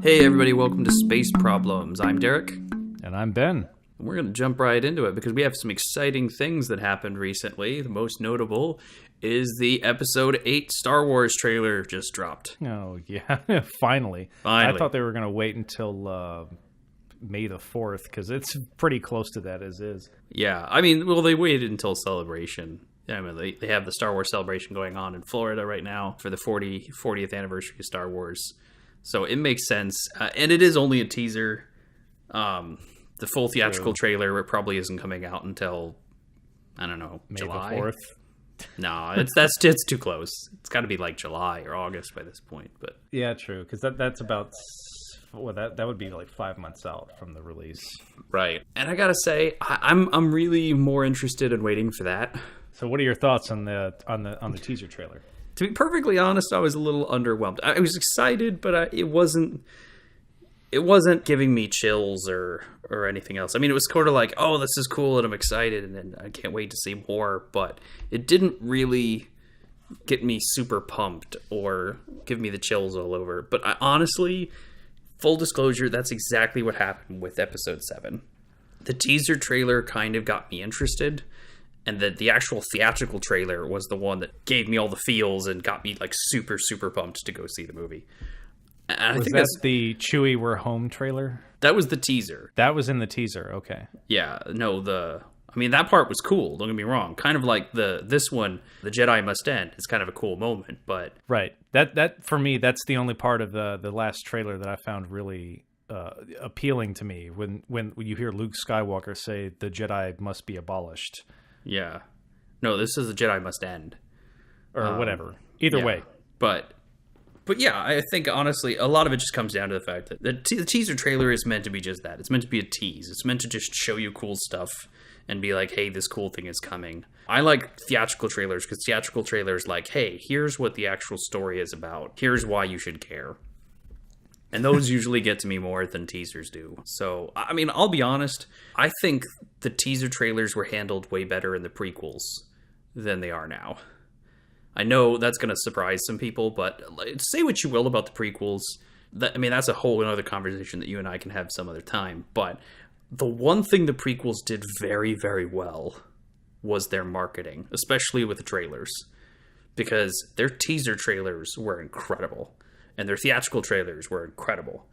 Hey everybody, welcome to Space Problems. I'm Derek. And I'm Ben. We're going to jump right into it because we have some exciting things that happened recently. The most notable is the Episode 8 Star Wars trailer just dropped. Oh, yeah. Finally. I thought they were going to wait until May the 4th because it's pretty close to that as is. Yeah. I mean, well, they waited until Celebration. I mean, they have the Star Wars Celebration going on in Florida right now for the 40th anniversary of Star Wars. So it makes sense. And it is only a teaser. The full theatrical trailer probably isn't coming out until, I don't know, May July. the 4th. No, it's too close. It's got to be like July or August by this point. But yeah, true, because that's about that would be like 5 months out from the release. Right. And I gotta say, I'm really more interested in waiting for that. So, what are your thoughts on the teaser trailer? To be perfectly honest, I was a little underwhelmed. I was excited, but it wasn't giving me chills or anything else. I mean, it was sort of like, oh, this is cool and I'm excited and then I can't wait to see more, but it didn't really get me super pumped or give me the chills all over. But honestly, full disclosure, that's exactly what happened with Episode 7. The teaser trailer kind of got me interested, and the actual theatrical trailer was the one that gave me all the feels and got me like super, super pumped to go see the movie. And was that the Chewie We're Home trailer? That was the teaser. That was in the teaser, okay. Yeah, no, I mean, that part was cool, don't get me wrong. Kind of like this one, The Jedi Must End. It's kind of a cool moment, but... Right. That for me, that's the only part of the last trailer that I found really appealing to me. When you hear Luke Skywalker say, the Jedi must be abolished. Yeah. No, this is The Jedi Must End. Or whatever. Either way. But yeah, I think, honestly, a lot of it just comes down to the fact that the teaser trailer is meant to be just that. It's meant to be a tease. It's meant to just show you cool stuff and be like, hey, this cool thing is coming. I like theatrical trailers because theatrical trailers like, hey, here's what the actual story is about. Here's why you should care. And those usually get to me more than teasers do. So, I mean, I'll be honest. I think the teaser trailers were handled way better in the prequels than they are now. I know that's going to surprise some people, but say what you will about the prequels. That's a whole other conversation that you and I can have some other time. But the one thing the prequels did very, very well was their marketing, especially with the trailers. Because their teaser trailers were incredible. And their theatrical trailers were incredible.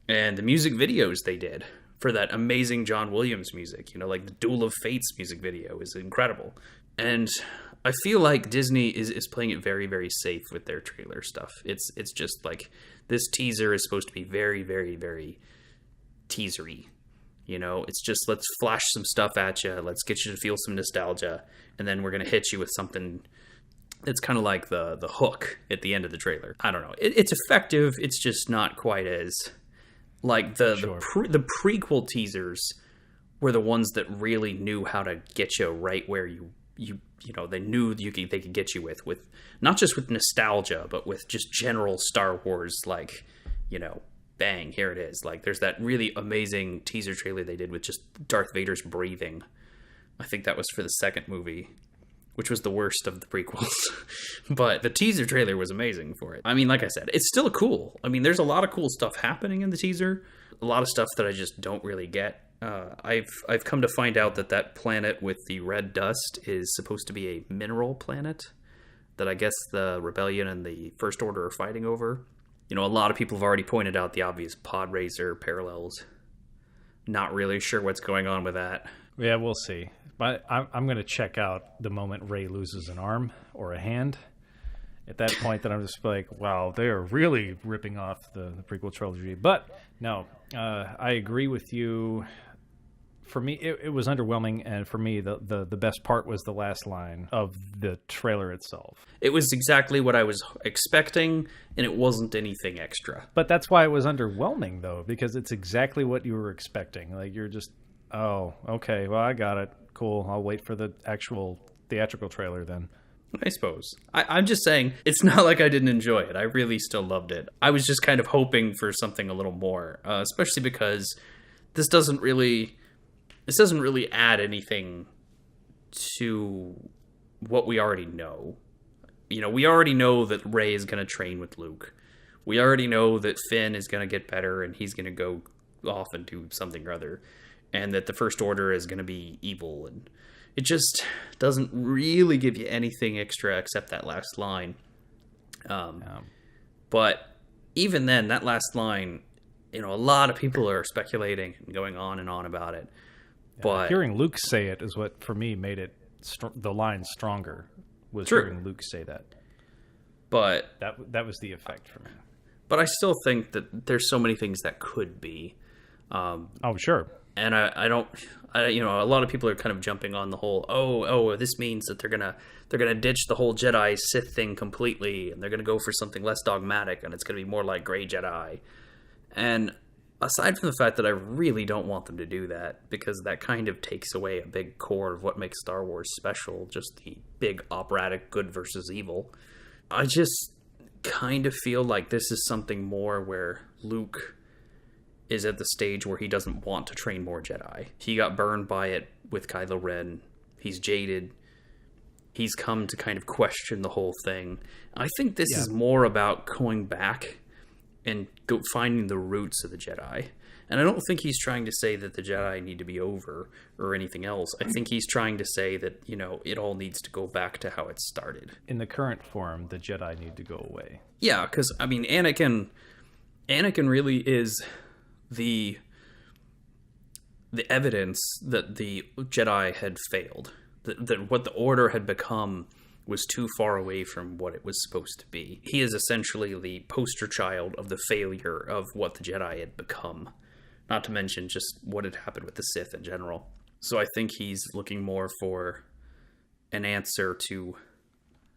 And the music videos they did for that amazing John Williams music, like the Duel of Fates music video is incredible. And I feel like Disney is playing it very, very safe with their trailer stuff. It's just like, this teaser is supposed to be very, very, very teasery. It's just, let's flash some stuff at you. Let's get you to feel some nostalgia. And then we're going to hit you with something that's kind of like the hook at the end of the trailer. I don't know. It's effective. It's just not quite as... Like, the prequel teasers were the ones that really knew how to get you right where they knew they could get you with not just with nostalgia, but with just general Star Wars, like, bang, here it is. Like, there's that really amazing teaser trailer they did with just Darth Vader's breathing. I think that was for the second movie, which was the worst of the prequels. But the teaser trailer was amazing for it. I mean, like I said, it's still cool. I mean, there's a lot of cool stuff happening in the teaser. A lot of stuff that I just don't really get. I've come to find out that planet with the red dust is supposed to be a mineral planet that I guess the Rebellion and the First Order are fighting over. A lot of people have already pointed out the obvious pod racer parallels. Not really sure what's going on with that. Yeah, we'll see. But I'm going to check out the moment Rey loses an arm or a hand. At that point, then I'm just like, wow, they are really ripping off the prequel trilogy. But no, I agree with you. For me, it was underwhelming, and for me, the best part was the last line of the trailer itself. It was exactly what I was expecting, and it wasn't anything extra. But that's why it was underwhelming, though, because it's exactly what you were expecting. Like, you're just, oh, okay, well, I got it. Cool. I'll wait for the actual theatrical trailer then. I suppose. I'm just saying, it's not like I didn't enjoy it. I really still loved it. I was just kind of hoping for something a little more, especially because this doesn't really add anything to what we already know. We already know that Rey is going to train with Luke. We already know that Finn is going to get better and he's going to go off and do something or other, and that the First Order is going to be evil, and it just doesn't really give you anything extra except that last line. But even then, that last line, a lot of people are speculating and going on and on about it. But hearing Luke say it is what, for me, made it the line stronger. Was True. Hearing Luke say that. But that was the effect for me. But I still think that there's so many things that could be. Sure. And I don't, a lot of people are kind of jumping on the whole, this means that they're gonna ditch the whole Jedi Sith thing completely, and they're gonna go for something less dogmatic, and it's gonna be more like Grey Jedi. And aside from the fact that I really don't want them to do that, because that kind of takes away a big core of what makes Star Wars special, just the big operatic good versus evil, I just kind of feel like this is something more where Luke is at the stage where he doesn't want to train more Jedi. He got burned by it with Kylo Ren. He's jaded. He's come to kind of question the whole thing. I think this is more about going back and finding the roots of the Jedi. And I don't think he's trying to say that the Jedi need to be over or anything else. I think he's trying to say that, it all needs to go back to how it started. In the current form, the Jedi need to go away. Yeah, because, Anakin really is the evidence that the Jedi had failed. That what the Order had become was too far away from what it was supposed to be. He is essentially the poster child of the failure of what the Jedi had become. Not to mention just what had happened with the Sith in general. So I think he's looking more for an answer to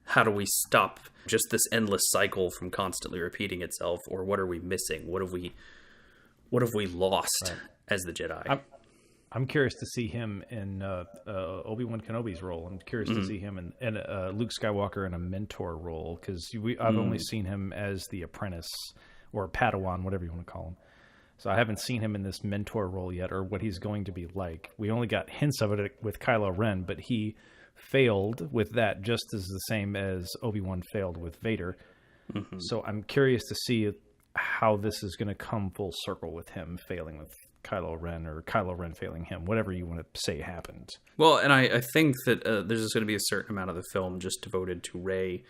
how do we stop just this endless cycle from constantly repeating itself, or what are we missing? What have we lost as the Jedi? I'm curious to see him in Obi-Wan Kenobi's role. I'm curious to see him in Luke Skywalker in a mentor role, because I've only seen him as the apprentice or Padawan, whatever you want to call him. So I haven't seen him in this mentor role yet, or what he's going to be like. We only got hints of it with Kylo Ren, but he failed with that just as the same as Obi-Wan failed with Vader. Mm-hmm. So I'm curious to see how this is going to come full circle with him failing with Kylo Ren, or Kylo Ren failing him, whatever you want to say happened. Well, and I think that there's going to be a certain amount of the film just devoted to Rey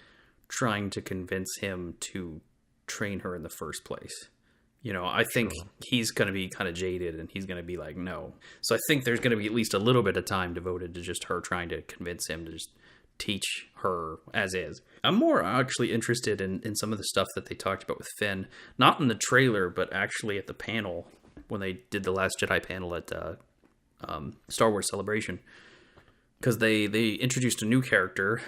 trying to convince him to train her in the first place. I think he's going to be kind of jaded, and he's going to be like, no. So I think there's going to be at least a little bit of time devoted to just her trying to convince him to just teach her as is. I'm more actually interested in some of the stuff that they talked about with Finn, not in the trailer, but actually at the panel when they did the Last Jedi panel at Star Wars Celebration, because they introduced a new character.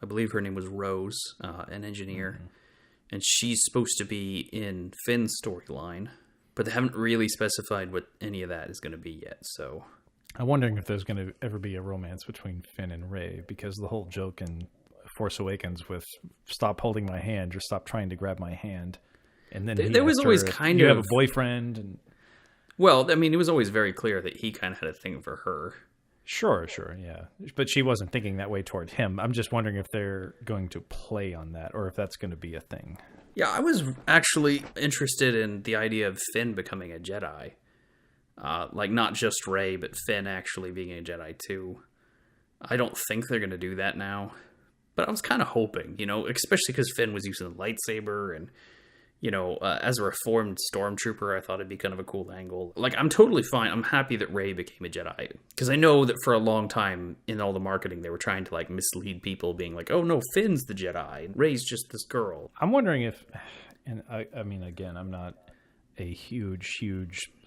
I believe her name was Rose, an engineer. Mm-hmm. And she's supposed to be in Finn's storyline, but they haven't really specified what any of that is going to be yet. So I'm wondering if there's going to ever be a romance between Finn and Rey, because the whole joke in Force Awakens with "stop holding my hand" or "stop trying to grab my hand," and then there was always kind of, you have a boyfriend, and it was always very clear that he kind of had a thing for her. Sure, yeah. But she wasn't thinking that way toward him. I'm just wondering if they're going to play on that, or if that's going to be a thing. Yeah, I was actually interested in the idea of Finn becoming a Jedi. Not just Rey, but Finn actually being a Jedi too. I don't think they're going to do that now. But I was kind of hoping, especially because Finn was using the lightsaber, and as a reformed stormtrooper, I thought it'd be kind of a cool angle. I'm totally fine. I'm happy that Rey became a Jedi, because I know that for a long time in all the marketing, they were trying to mislead people, being like, "Oh no, Finn's the Jedi, and Rey's just this girl." I'm wondering if, and again, I'm not a huge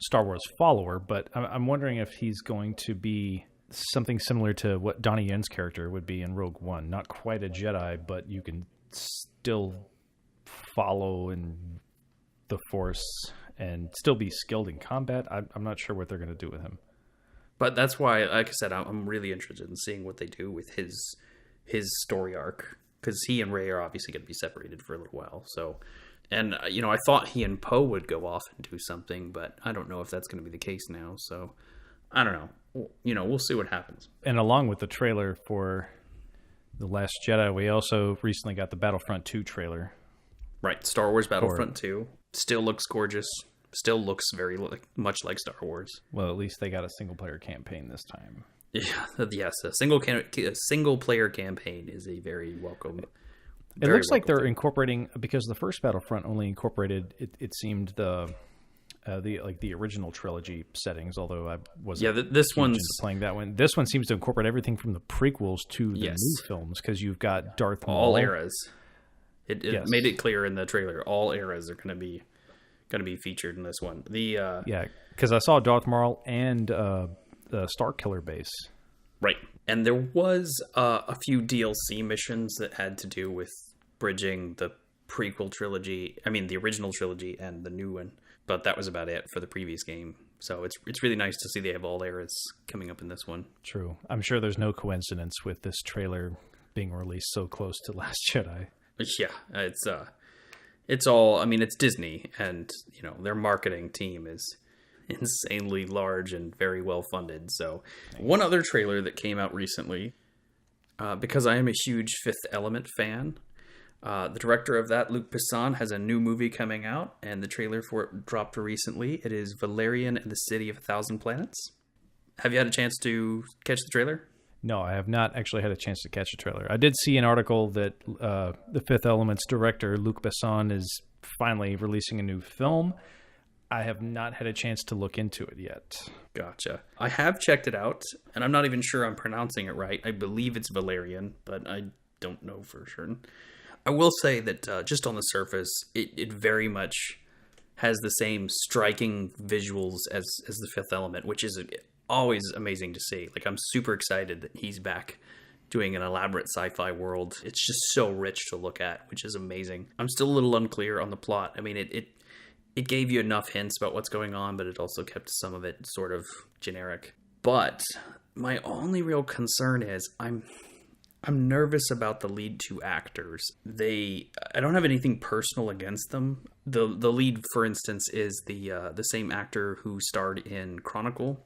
Star Wars follower, but I'm wondering if he's going to be something similar to what Donnie Yen's character would be in Rogue One. Not quite a Jedi, but you can still follow in the Force and still be skilled in combat. I'm not sure what they're going to do with him. But that's why, like I said, I'm really interested in seeing what they do with his story arc, because he and Rey are obviously going to be separated for a little while. So, and I thought he and Poe would go off and do something, but I don't know if that's going to be the case now. So, I don't know. We'll see what happens. And along with the trailer for The Last Jedi, we also recently got the Battlefront 2 trailer. Right. Star Wars For, Battlefront 2 still looks gorgeous. Still looks very much like Star Wars. well, at least they got a single player campaign this time. Yeah, yes, a single player campaign is a very welcome. It looks like they're incorporating, because the first Battlefront only incorporated, it seemed the original trilogy settings. Although I wasn't this one's playing that one. This one seems to incorporate everything from the prequels to the new films, because you've got Darth Maul. All eras. It made it clear in the trailer. All eras are going to be featured in this one. Because I saw Darth Maul and the Starkiller base. Right. And there was a few DLC missions that had to do with bridging the prequel trilogy. I mean, the original trilogy and the new one. But that was about it for the previous game. So it's really nice to see they have all eras coming up in this one. True. I'm sure there's no coincidence with this trailer being released so close to Last Jedi. Yeah, it's all. I mean, it's Disney, and their marketing team is insanely large and very well funded. So, one other trailer that came out recently, because I am a huge Fifth Element fan. The director of that, Luc Besson, has a new movie coming out, and the trailer for it dropped recently. It is Valerian and the City of a Thousand Planets. Have you had a chance to catch the trailer? No, I have not actually had a chance to catch a trailer. I did see an article that the Fifth Element's director, Luc Besson, is finally releasing a new film. I have not had a chance to look into it yet. Gotcha. I have checked it out, and I'm not even sure I'm pronouncing it right. I believe it's Valerian, but I don't know for sure. I will say that just on the surface, it very much has the same striking visuals as the Fifth Element, which is always amazing to see. Like, I'm super excited that he's back doing an elaborate sci-fi world. It's just so rich to look at, which is amazing. I'm still a little unclear on the plot. I mean, it gave you enough hints about what's going on, but it also kept some of it sort of generic. But my only real concern is I'm nervous about the lead two actors. I don't have anything personal against them. The lead, for instance, is the same actor who starred in Chronicle.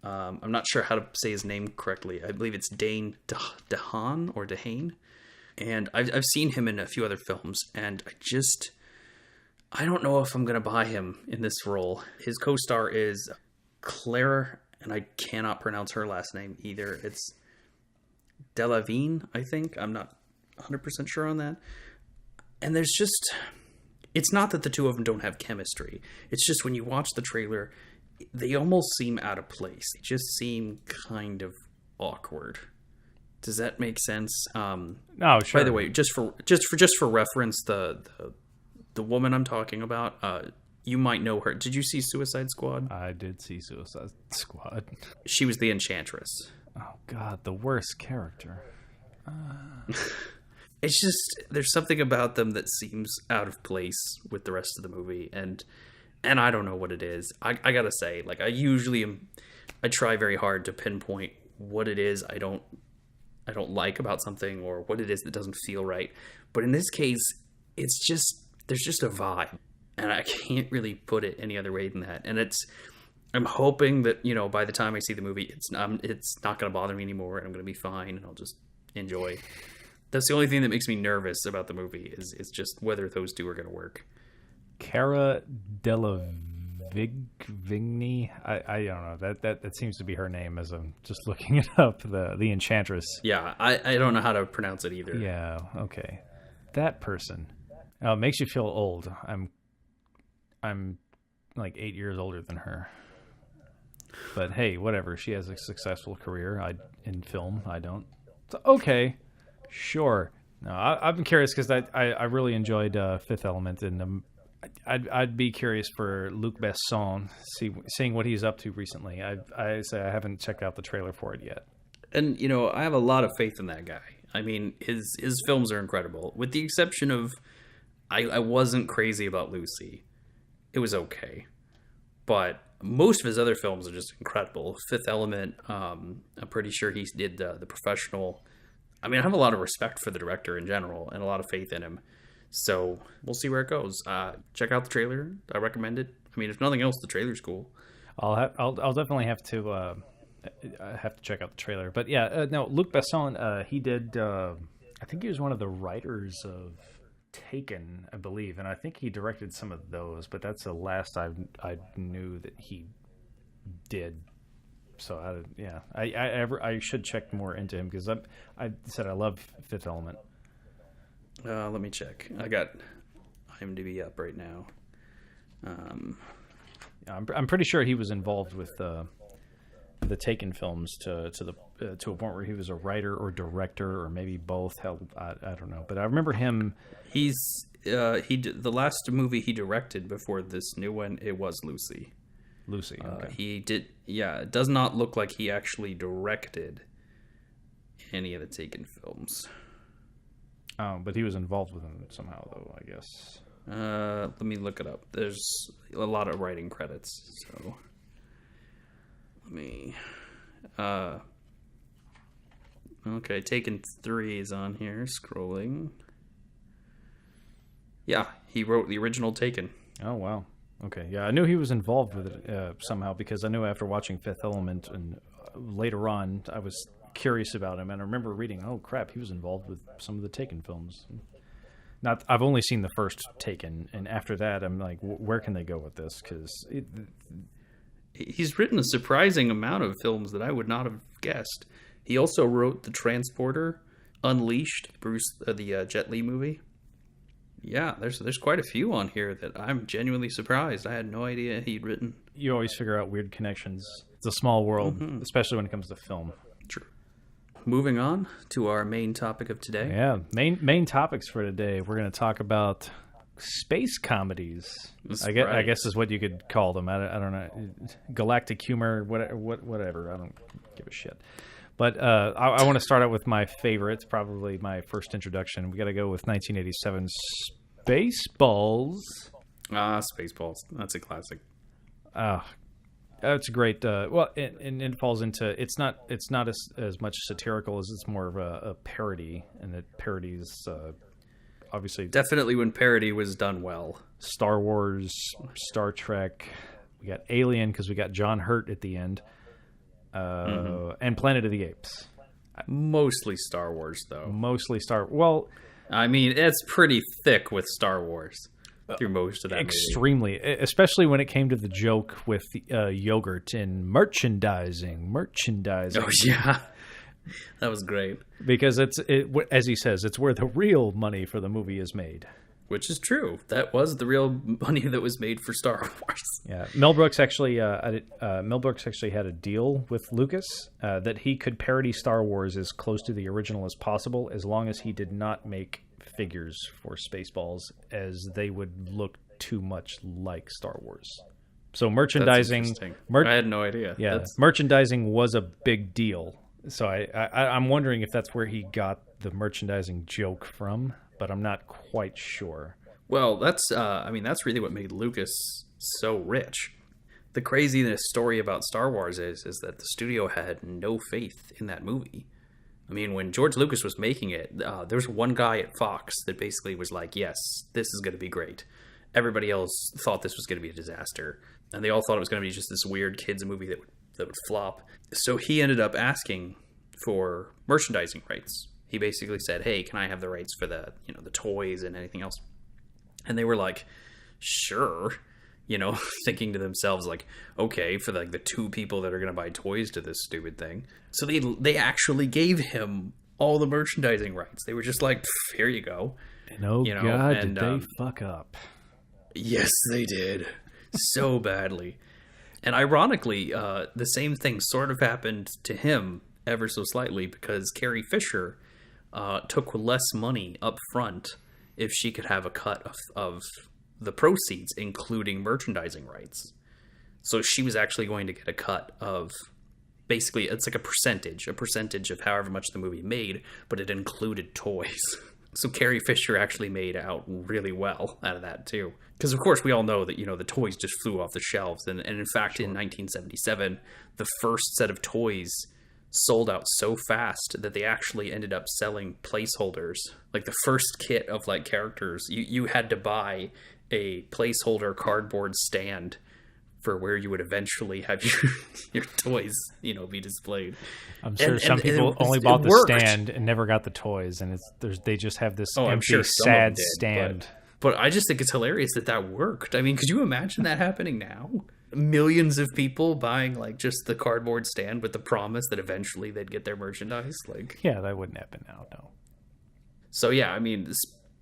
I'm not sure how to say his name correctly. I believe it's Dane DeHaan or DeHaan. And I've seen him in a few other films, and I don't know if I'm going to buy him in this role. His co-star is Claire, and I cannot pronounce her last name either. It's Delavigne, I think. I'm not 100% sure on that. And it's not that the two of them don't have chemistry. It's just when you watch the trailer, they almost seem out of place. They just seem kind of awkward. Does that make sense? No, sure. By the way, just for reference, the woman I'm talking about, you might know her. Did you see Suicide Squad? I did see Suicide Squad. She was the Enchantress. Oh God, the worst character. It's just there's something about them that seems out of place with the rest of the movie, and I don't know what it is. I gotta say, like, I try very hard to pinpoint what it is I don't like about something, or what it is that doesn't feel right. But in this case, there's just a vibe, and I can't really put it any other way than that. And I'm hoping that, by the time I see the movie, it's not going to bother me anymore, and I'm going to be fine, and I'll just enjoy. That's the only thing that makes me nervous about the movie is just whether those two are going to work. Cara Delevingne. I don't know. That seems to be her name as I'm just looking it up. The Enchantress. Yeah, I don't know how to pronounce it either. Yeah. Okay. That person. Oh, it makes you feel old. I'm like 8 years older than her. But hey, whatever. She has a successful career. In film, I don't. So, okay, sure. No, I've been curious because I really enjoyed Fifth Element, and I'd be curious for Luc Besson, seeing what he's up to recently. I haven't checked out the trailer for it yet. And I have a lot of faith in that guy. I mean, his films are incredible, with the exception of I wasn't crazy about Lucy. It was okay, but most of his other films are just incredible. Fifth Element, I'm pretty sure he did The Professional. I mean, I have a lot of respect for the director in general and a lot of faith in him. So we'll see where it goes. Check out the trailer. I recommend it. I mean, if nothing else, the trailer's cool. I'll definitely have to check out the trailer. But yeah, no, Luc Besson, he did. I think he was one of the writers of Taken, I believe, and I think he directed some of those, but that's the last I knew that he did. So I should check more into him because I said I love Fifth Element. Let me check. I got IMDb up right now. I'm pretty sure he was involved with the Taken films to a point where he was a writer or director or maybe both. Hell, I don't know, but I remember him. He did, the last movie he directed before this new one, it was Lucy. Lucy. Okay. He did. Yeah, it does not look like he actually directed any of the Taken films. But he was involved with them somehow, though, I guess. Let me look it up. There's a lot of writing credits, so let me. Okay, Taken 3 is on here. Scrolling. Yeah, he wrote the original Taken. Oh wow. Okay, yeah, I knew he was involved with it somehow because I knew after watching Fifth Element and later on I was curious about him, and I remember reading, oh crap, he was involved with some of the Taken films. I've only seen the first Taken, and after that I'm like, where can they go with this? Because he's written a surprising amount of films that I would not have guessed. He also wrote The Transporter, Unleashed, the Jet Li movie. Yeah, there's quite a few on here that I'm genuinely surprised. I had no idea he'd written. You always figure out weird connections. It's a small world, especially when it comes to film. True. Moving on to our main topic of today. Yeah, main topics for today. We're going to talk about space comedies. I guess is what you could call them. I don't know, galactic humor, whatever. I don't give a shit. But I want to start out with my favorite. It's probably my first introduction. We got to go with 1987's Spaceballs. Spaceballs. That's a classic. It's great. Well, and it falls into it's not as much satirical as it's more of a parody, and it parodies obviously definitely when parody was done well. Star Wars, Star Trek. We got Alien because we got John Hurt at the end. And Planet of the Apes. Mostly Star Wars, though. Well, I mean, it's pretty thick with Star Wars through most of that extremely, movie. Especially when it came to the joke with yogurt and merchandising. Oh, yeah. That was great. Because as he says, it's where the real money for the movie is made. Which is true. That was the real money that was made for Star Wars. Yeah, Mel Brooks actually had a deal with Lucas that he could parody Star Wars as close to the original as possible, as long as he did not make figures for Spaceballs, as they would look too much like Star Wars. So merchandising, I had no idea. Yeah, merchandising was a big deal. So I'm wondering if that's where he got the merchandising joke from. But I'm not quite sure. Well, that's really what made Lucas so rich. The craziness story about Star Wars is that the studio had no faith in that movie. I mean, when George Lucas was making it, there was one guy at Fox that basically was like, yes, this is going to be great. Everybody else thought this was going to be a disaster. And they all thought it was going to be just this weird kids movie that would flop. So he ended up asking for merchandising rights. He basically said, hey, can I have the rights for the toys and anything else? And they were like, sure, thinking to themselves like, okay, for the two people that are going to buy toys to this stupid thing. So they actually gave him all the merchandising rights. They were just like, here you go. And God, did they fuck up. Yes, they did. So badly. And ironically, the same thing sort of happened to him ever so slightly, because Carrie Fisher took less money up front if she could have a cut of the proceeds, including merchandising rights. So she was actually going to get a cut of, basically, it's like a percentage of however much the movie made, but it included toys. So Carrie Fisher actually made out really well out of that, too. Because, of course, we all know that, the toys just flew off the shelves. And in fact, in 1977, the first set of toys sold out so fast that they actually ended up selling placeholders. Like the first kit of characters, you had to buy a placeholder cardboard stand for where you would eventually have your toys, be displayed. I'm sure some people only bought the stand and never got the toys, and they just have this empty, sad stand. But I just think it's hilarious that worked. I mean, could you imagine that happening now? Millions of people buying like just the cardboard stand with the promise that eventually they'd get their merchandise. Like, yeah, that wouldn't happen now. No. So yeah, I mean,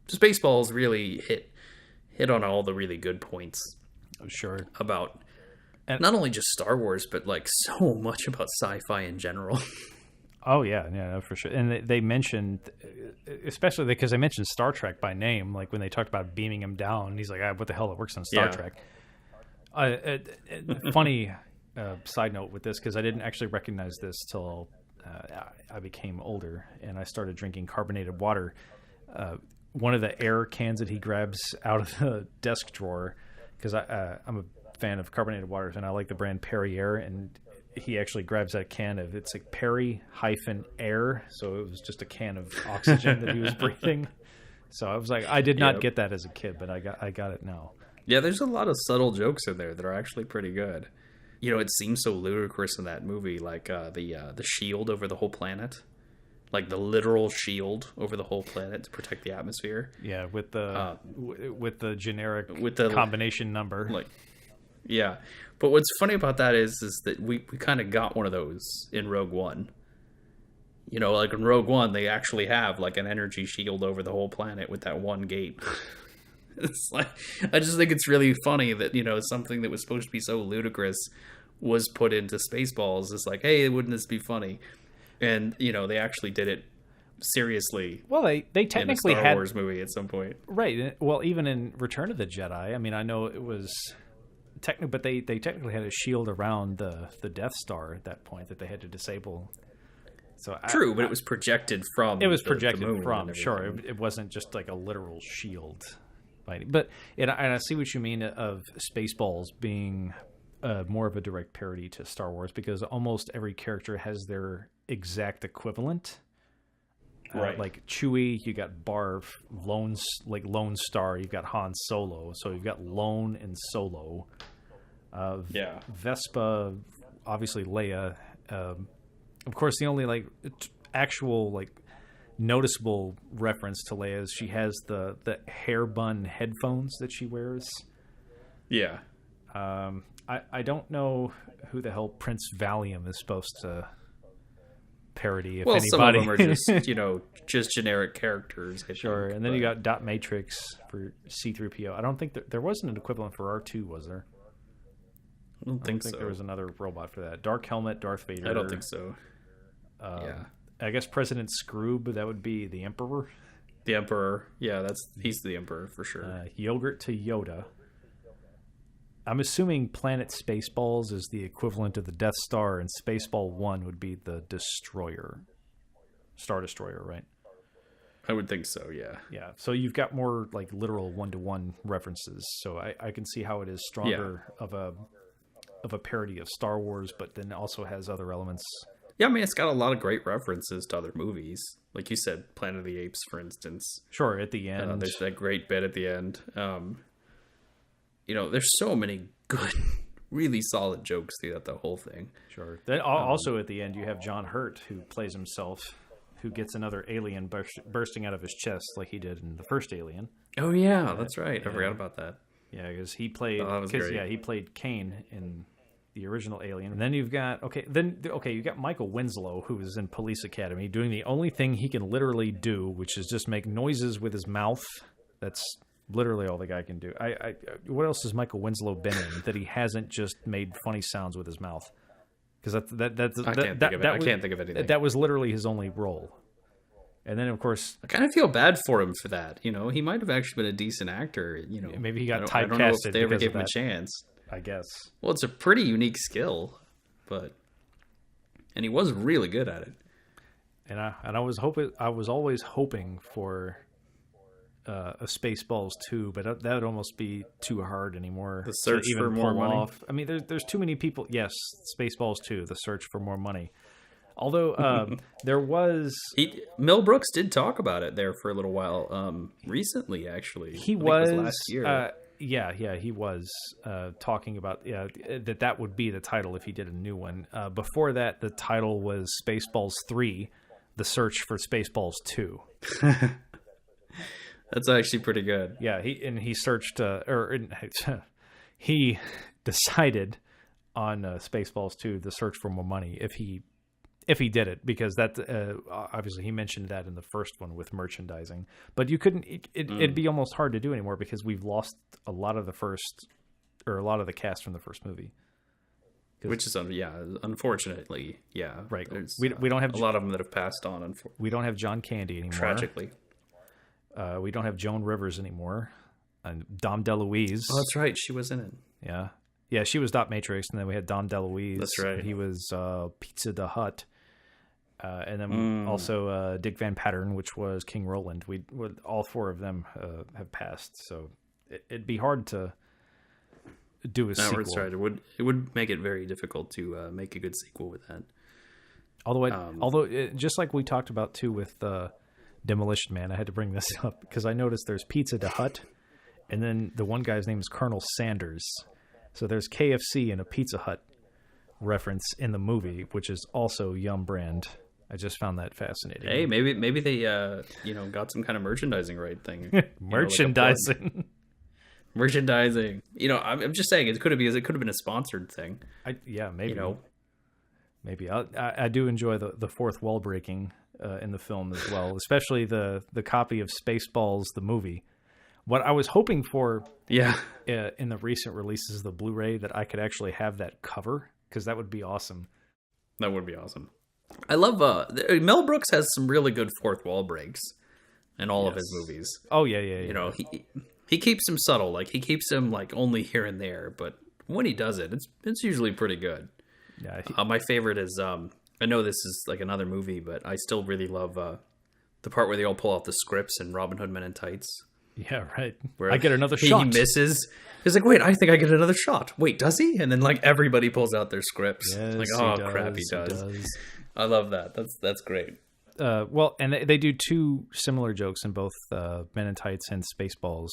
Spaceballs really hit on all the really good points. Oh, sure. About not only just Star Wars, but like so much about sci-fi in general. Oh yeah, for sure. And they mentioned, especially because they mentioned Star Trek by name, like when they talked about beaming him down. He's like, what the hell? It works on Star Trek. Funny side note with this, because I didn't actually recognize this till I became older and I started drinking carbonated water. One of the air cans that he grabs out of the desk drawer, because I'm a fan of carbonated waters and I like the brand Perrier, and he actually grabs that can of, it's like Perry-Air, so it was just a can of oxygen that he was breathing. So I was like, I did not get that as a kid, but I got it now. Yeah, there's a lot of subtle jokes in there that are actually pretty good. It seems so ludicrous in that movie, like the shield over the whole planet, like the literal shield over the whole planet to protect the atmosphere. Yeah, with the generic combination number. Like, yeah, but what's funny about that is that we kind of got one of those in Rogue One. Like in Rogue One, they actually have like an energy shield over the whole planet with that one gate. It's like, I just think it's really funny that, something that was supposed to be so ludicrous was put into Spaceballs. It's like, hey, wouldn't this be funny? And, they actually did it seriously. Well, they technically in a Star Wars movie at some point. Right. Well, even in Return of the Jedi, I mean, I know it was but they technically had a shield around the Death Star at that point that they had to disable. So true, but it was projected from. It was projected from. Sure, it wasn't just like a literal shield. But and I see what you mean of Spaceballs being more of a direct parody to Star Wars, because almost every character has their exact equivalent. Right. Like Chewie, you got Barf, Lone Star, you've got Han Solo. So you've got Lone and Solo. Vespa, obviously Leia. Of course, the only actual noticeable reference to Leia is she has the hair bun headphones that she wears. Yeah. I don't know who the hell Prince Valium is supposed to parody, if anybody. Some of them are just just generic characters. Sure. And then you got Dot Matrix for C-3PO. I don't think there wasn't an equivalent for R2, was there? I don't think so. There was another robot for that. Dark Helmet, Darth Vader. I don't think so. I guess President Scroob, that would be the Emperor. The Emperor. Yeah, he's the Emperor for sure. Yogurt to Yoda. I'm assuming Planet Spaceballs is the equivalent of the Death Star, and Spaceball 1 would be the Destroyer. Star Destroyer, right? I would think so, yeah. Yeah, so you've got more literal one-to-one references, so I can see how it is stronger of a parody of Star Wars, but then also has other elements. Yeah, I mean, it's got a lot of great references to other movies. Like you said, Planet of the Apes, for instance. Sure, at the end. There's that great bit at the end. There's so many good, really solid jokes throughout the whole thing. Sure. Then also at the end, you have John Hurt, who plays himself, who gets another alien bursting out of his chest like he did in the first Alien. Oh, yeah, that's right. I forgot about that. Yeah, because he played... he played Kane in the original Alien. And then you've got you've got Michael Winslow, who is in Police Academy, doing the only thing he can literally do, which is just make noises with his mouth. That's literally all the guy can do. What else has Michael Winslow been in that he hasn't just made funny sounds with his mouth? Because I can't think of anything. That was literally his only role. And then, of course, I kind of feel bad for him for that. He might have actually been a decent actor. Maybe he got typecasted. I don't know if they ever gave him a chance. I guess. Well, it's a pretty unique skill, and he was really good at it. And I was always hoping for a Spaceballs 2, but that would almost be too hard anymore. The Search for More Money. Off. I mean, there's too many people. Yes, Spaceballs 2, The Search for More Money. Although there was... Mel Brooks did talk about it there for a little while recently, actually. He was... last year. he was talking about that would be the title if he did a new one. Before that, the title was Spaceballs 3, The Search for Spaceballs 2. That's actually pretty good. Yeah, he searched, he decided on Spaceballs 2, The Search for More Money, if he did it, because that obviously he mentioned that in the first one with merchandising, but you couldn't. It'd be almost hard to do anymore because we've lost a lot of the cast from the first movie. Which is unfortunately, right. We don't have a lot of them that have passed on. We don't have John Candy anymore. Tragically, we don't have Joan Rivers anymore, and Dom DeLuise. Oh, that's right. She was in it. Yeah, she was Dot Matrix, and then we had Dom DeLuise. That's right. He was Pizza the Hut. And then also Dick Van Pattern, which was King Roland. All four of them have passed, so it'd be hard to do a sequel. That's right. It would make it very difficult to make a good sequel with that. Although just like we talked about too with Demolition Man, I had to bring this up because I noticed there's Pizza the Hut, and then the one guy's name is Colonel Sanders. So there's KFC and a Pizza Hut reference in the movie, which is also Yum Brand. I just found that fascinating. Hey, maybe they got some kind of merchandising right thing. Merchandising. Merchandising. I'm just saying it could have been a sponsored thing. Maybe. Maybe I do enjoy the fourth wall breaking in the film as well, especially the copy of Spaceballs the movie. What I was hoping for, in the recent releases of the Blu-ray, that I could actually have that cover, because that would be awesome. That would be awesome. I love Mel Brooks has some really good fourth wall breaks in all of his movies. Oh yeah. He keeps them subtle, like he keeps them like only here and there, but when he does it, it's usually pretty good. Yeah. My favorite is I know this is like another movie, but I still really love the part where they all pull out the scripts in Robin Hood Men in Tights. Yeah, right. Where I get another shot. He misses. He's like, wait, I think I get another shot. Wait, does he? And then like everybody pulls out their scripts. Yes, like, oh crap, he does. I love that. That's great. Well, and they do two similar jokes in both Men in Tights and Spaceballs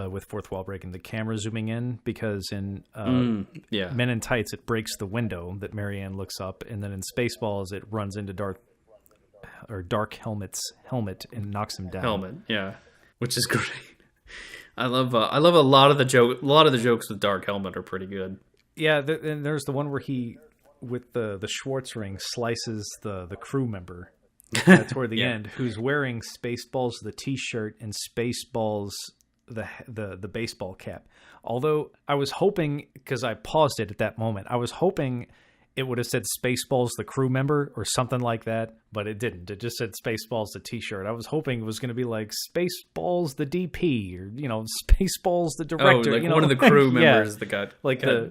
with fourth wall breaking. The camera zooming in, because in Men in Tights it breaks the window that Marianne looks up, and then in Spaceballs it runs into Dark Helmet's helmet and knocks him down. Which is great. I love a lot of the jokes with Dark Helmet are pretty good. Yeah, and there's the one where he, with the Schwartz ring, slices the crew member toward the end, who's wearing Spaceballs the T-shirt and Spaceballs the baseball cap. Although I was hoping, because I paused it at that moment, I was hoping it would have said Spaceballs the crew member or something like that, but it didn't. It just said Spaceballs the T-shirt. I was hoping it was going to be like Spaceballs the DP, or Spaceballs the director. One of the crew members that got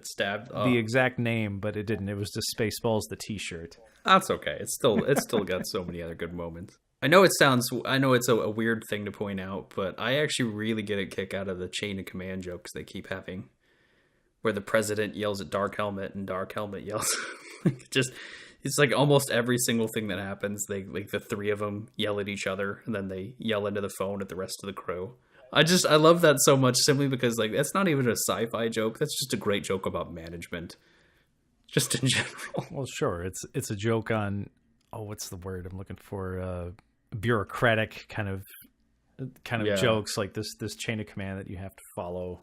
stabbed. The exact name, but it didn't. It was just Spaceballs the T-shirt. That's okay. It's still got so many other good moments. I know it's a weird thing to point out, but I actually really get a kick out of the chain of command jokes they keep having, where the president yells at Dark Helmet and Dark Helmet yells. It's like almost every single thing that happens, they like the three of them yell at each other, and then they yell into the phone at the rest of the crew. I love that so much, simply because like that's not even a sci-fi joke. That's just a great joke about management, just in general. Well, sure, it's a joke on what's the word I'm looking for? Bureaucratic kind of jokes, like this chain of command that you have to follow.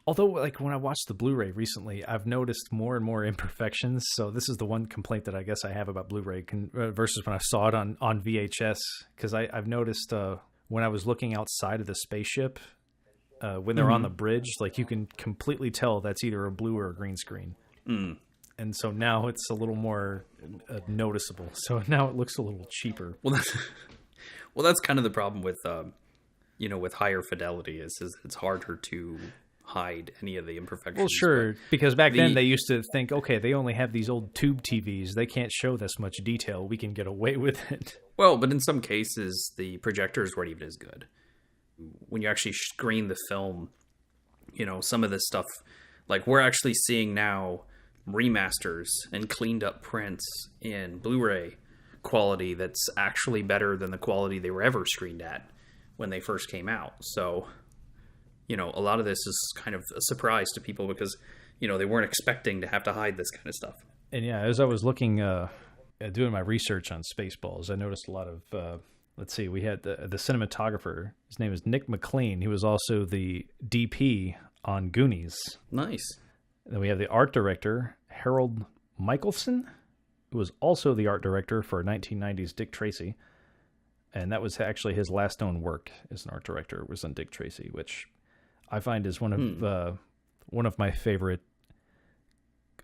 Although, like, when I watched the Blu-ray recently, I've noticed more and more imperfections. So this is the one complaint that I guess I have about Blu-ray versus when I saw it on VHS. Because I've noticed when I was looking outside of the spaceship, when they're on the bridge, like, you can completely tell that's either a blue or a green screen. And so now it's a little more noticeable. So now it looks a little cheaper. Well, that's kind of the problem with, with higher fidelity is it's harder to hide any of the imperfections. Well, sure, because back then they used to think, okay, they only have these old tube TVs. They can't show this much detail. We can get away with it. Well, but in some cases, the projectors weren't even as good. When you actually screen the film, some of this stuff, like we're actually seeing now remasters and cleaned up prints in Blu-ray quality that's actually better than the quality they were ever screened at when they first came out. So a lot of this is kind of a surprise to people because, they weren't expecting to have to hide this kind of stuff. And yeah, as I was looking, doing my research on Spaceballs, I noticed a lot of, let's see, we had the cinematographer. His name is Nick McLean. He was also the DP on Goonies. Nice. And then we have the art director, Harold Michelson, who was also the art director for 1990's Dick Tracy. And that was actually his last known work as an art director, was on Dick Tracy, which I find is one of my favorite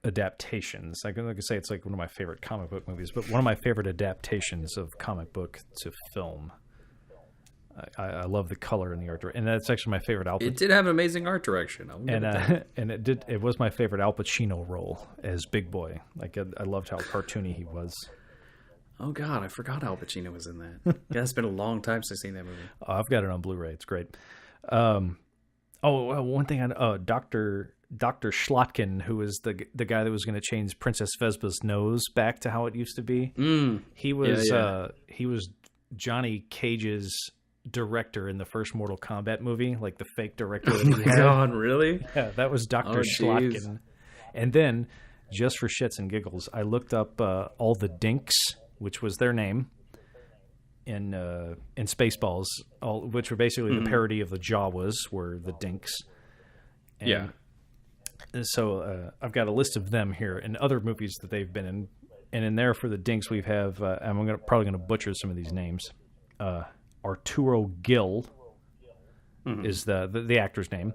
adaptations. I can say it's like one of my favorite comic book movies, but one of my favorite adaptations of comic book to film. I love the color in the art, and that's actually my favorite Al Pacino. It did have amazing art direction. And it was my favorite Al Pacino role as Big Boy. Like I loved how cartoony he was. Oh God, I forgot Al Pacino was in that. Yeah, it's been a long time since I've seen that movie. Oh, I've got it on Blu-ray. It's great. One thing Dr. Schlotkin, who was the guy that was going to change Princess Vespa's nose back to how it used to be. He was Johnny Cage's director in the first Mortal Kombat movie, like the fake director. Oh my God, really? Yeah, that was Dr. Schlotkin. And then, just for shits and giggles, I looked up all the Dinks, which was their name in Spaceballs, which were basically the parody of the Jawas, were the Dinks. And yeah. So I've got a list of them here and other movies that they've been in. And in there for the Dinks, we have, I'm probably going to butcher some of these names. Arturo Gil is the actor's name.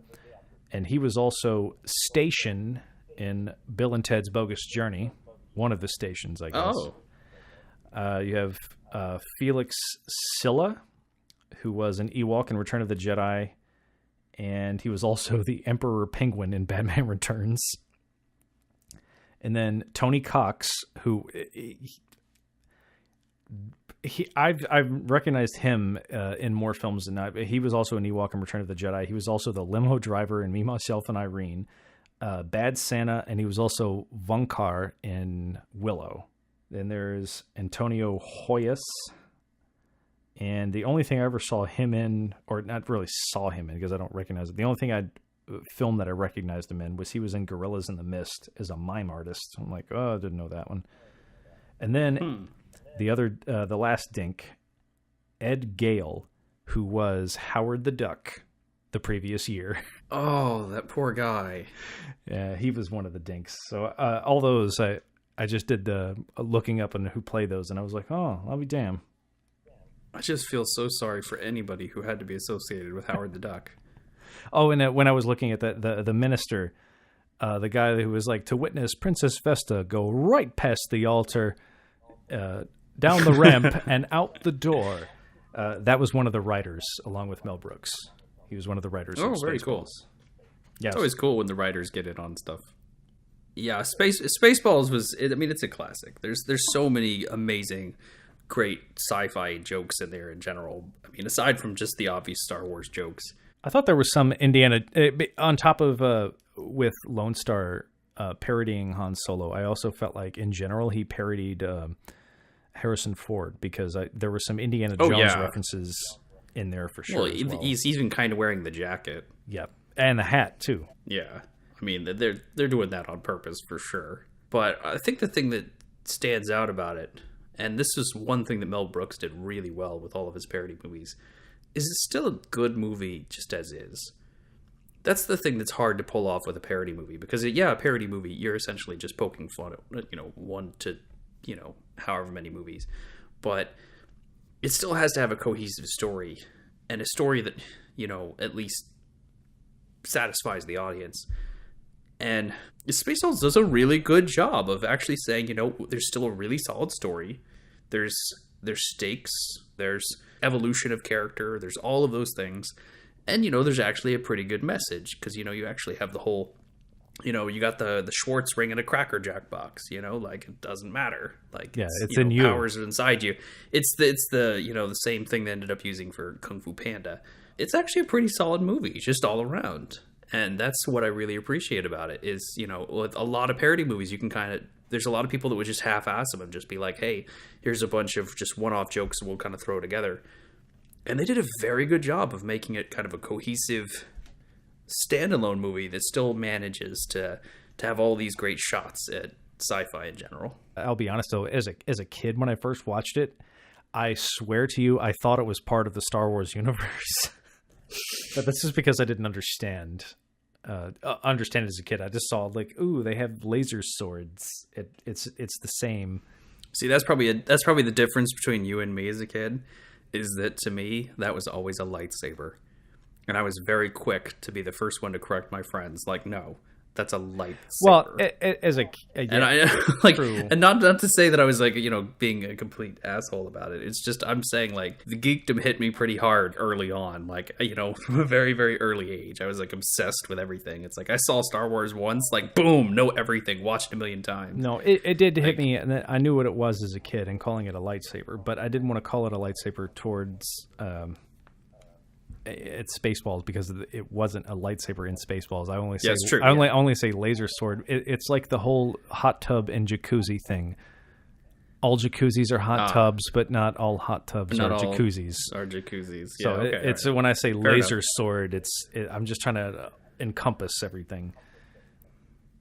And he was also Station in Bill and Ted's Bogus Journey, one of the stations, I guess. Oh. You have Felix Silla, who was an Ewok in Return of the Jedi, and he was also the Emperor Penguin in Batman Returns. And then Tony Cox, who I've recognized him in more films than not. He was also an Ewok in Return of the Jedi. He was also the limo driver in Me, Myself, and Irene, Bad Santa, and he was also Vunkar in Willow. Then there's Antonio Hoyos. And the only thing I ever saw him in, or not really saw him in because I don't recognize it, the only film that I recognized him in was he was in Gorillas in the Mist as a mime artist. I'm like, oh, I didn't know that one. And then the last Dink, Ed Gale, who was Howard the Duck the previous year. Oh, that poor guy. Yeah, he was one of the Dinks. So all those, I just did the looking up on who played those, and I was like, oh, I'll be damned. I just feel so sorry for anybody who had to be associated with Howard the Duck. Oh, and when I was looking at the minister, the guy who was like, to witness Princess Vesta go right past the altar, down the ramp, and out the door. That was one of the writers, along with Mel Brooks. He was one of the writers. Oh, very cool. Yeah, it's always cool when the writers get in on stuff. Yeah, Spaceballs was. It's a classic. There's so many amazing, great sci-fi jokes in there in general. I mean, aside from just the obvious Star Wars jokes. I thought there was some Indiana on top of with Lone Star parodying Han Solo. I also felt like in general he parodied Harrison Ford because there were some Indiana Jones references in there for sure. Well, he's even kind of wearing the jacket. Yep, and the hat too. Yeah, I mean they're doing that on purpose for sure. But I think the thing that stands out about it, and this is one thing that Mel Brooks did really well with all of his parody movies, is it's still a good movie just as is. That's the thing that's hard to pull off with a parody movie, because a parody movie, you're essentially just poking fun at, one to, however many movies. But it still has to have a cohesive story, and a story that, at least satisfies the audience. And Spaceballs does a really good job of actually saying, there's still a really solid story. There's stakes, there's evolution of character, there's all of those things. And, there's actually a pretty good message because, you actually have the whole, you got the Schwartz ring in a Cracker Jack box, like it doesn't matter. Like, yeah, it's in you. Powers are inside you. It's the same thing they ended up using for Kung Fu Panda. It's actually a pretty solid movie, just all around. And that's what I really appreciate about it is, with a lot of parody movies, you can there's a lot of people that would just half-ass them and just be like, hey, here's a bunch of just one-off jokes and we'll kind of throw it together. And they did a very good job of making it kind of a cohesive standalone movie that still manages to have all these great shots at sci-fi in general. I'll be honest though, as a kid when I first watched it, I swear to you, I thought it was part of the Star Wars universe. But that's just because I didn't understand it as a kid. I just saw like, ooh, they have laser swords. It's the same. See, that's probably the difference between you and me as a kid, is that to me that was always a lightsaber, and I was very quick to be the first one to correct my friends. Like, no, that's a lightsaber. Well, and I like, true. And not to say that I was like, being a complete asshole about it. It's just I'm saying like the geekdom hit me pretty hard early on. Like, from a very, very early age, I was like obsessed with everything. It's like I saw Star Wars once, like boom, know everything, watched it a million times. No, it did hit me, and I knew what it was as a kid and calling it a lightsaber, but I didn't want to call it a lightsaber towards. It's Spaceballs because it wasn't a lightsaber in Spaceballs. I only say only say laser sword. It's like the whole hot tub and jacuzzi thing. All jacuzzis are hot tubs, but not all hot tubs are jacuzzis. Are jacuzzis? Yeah, so it's right. When I say fair laser enough. Sword, I'm just trying to encompass everything.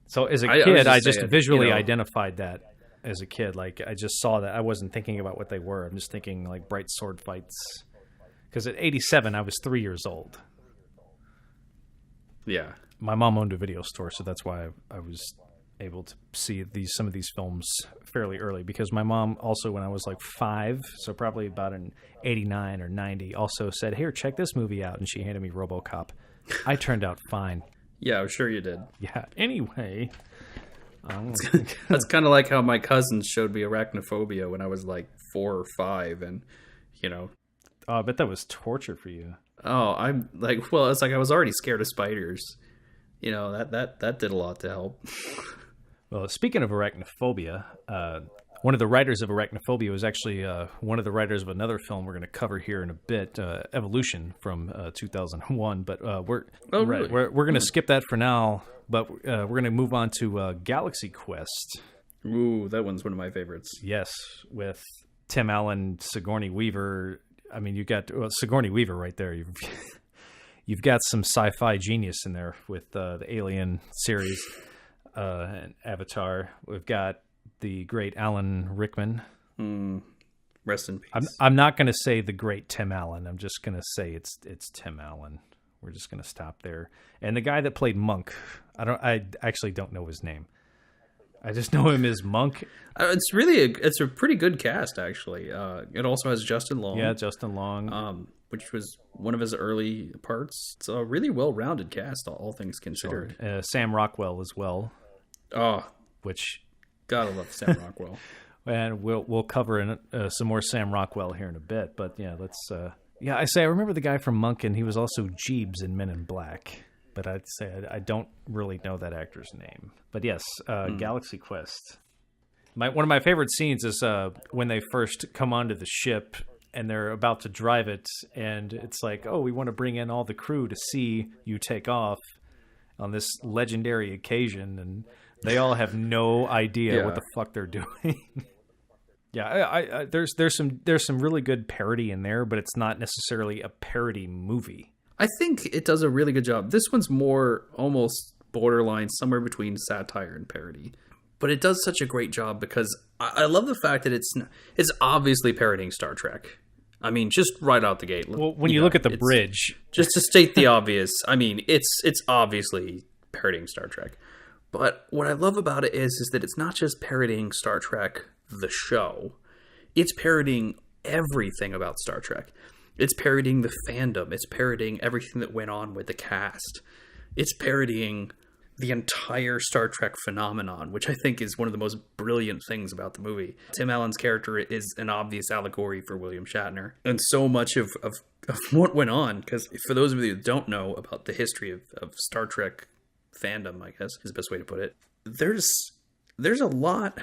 So as a kid, I just visually identified that as a kid. Like I just saw that. I wasn't thinking about what they were. I'm just thinking like bright sword fights. Because at 87, I was 3 years old. Yeah. My mom owned a video store, so that's why I was able to see some of these films fairly early. Because my mom also, when I was like 5, so probably about in 89 or 90, also said, here, check this movie out. And she handed me RoboCop. I turned out fine. Yeah, I'm sure you did. Yeah. Anyway. That's kind of like how my cousins showed me Arachnophobia when I was like 4 or 5. And, Oh, I bet that was torture for you. Oh, I'm like, well, it's like I was already scared of spiders. That did a lot to help. Well, speaking of Arachnophobia, one of the writers of Arachnophobia was actually one of the writers of another film we're going to cover here in a bit, Evolution from 2001. But we're going to skip that for now. But we're going to move on to Galaxy Quest. Ooh, that one's one of my favorites. Yes, with Tim Allen, Sigourney Weaver. I mean, you got Sigourney Weaver right there. You've got some sci-fi genius in there with the Alien series and Avatar. We've got the great Alan Rickman. Rest in peace. I'm not going to say the great Tim Allen. I'm just going to say it's Tim Allen. We're just going to stop there. And the guy that played Monk, I actually don't know his name. I just know him as Monk. It's a pretty good cast, actually. It also has Justin Long. Yeah, Justin Long. Which was one of his early parts. It's a really well-rounded cast, all things considered. Sam Rockwell as well. Oh, which gotta love Sam Rockwell. And we'll cover some more Sam Rockwell here in a bit. But yeah, let's. I remember the guy from Monk, and he was also Jeebs in Men in Black. But I'd say I don't really know that actor's name. But yes, Galaxy Quest. One of my favorite scenes is when they first come onto the ship and they're about to drive it, and it's like, oh, we want to bring in all the crew to see you take off on this legendary occasion, and they all have no idea what the fuck they're doing. Yeah, there's some really good parody in there, but it's not necessarily a parody movie. I think it does a really good job. This one's more almost borderline, somewhere between satire and parody. But it does such a great job because I love the fact that it's obviously parodying Star Trek. I mean, just right out the gate. Well, when you look at the bridge. Just to state the obvious, I mean, it's obviously parodying Star Trek. But what I love about it is that it's not just parodying Star Trek, the show. It's parodying everything about Star Trek. It's parodying the fandom. It's parodying everything that went on with the cast. It's parodying the entire Star Trek phenomenon, which I think is one of the most brilliant things about the movie. Tim Allen's character is an obvious allegory for William Shatner. And so much of what went on, because for those of you that don't know about the history of Star Trek fandom, I guess is the best way to put it, there's a lot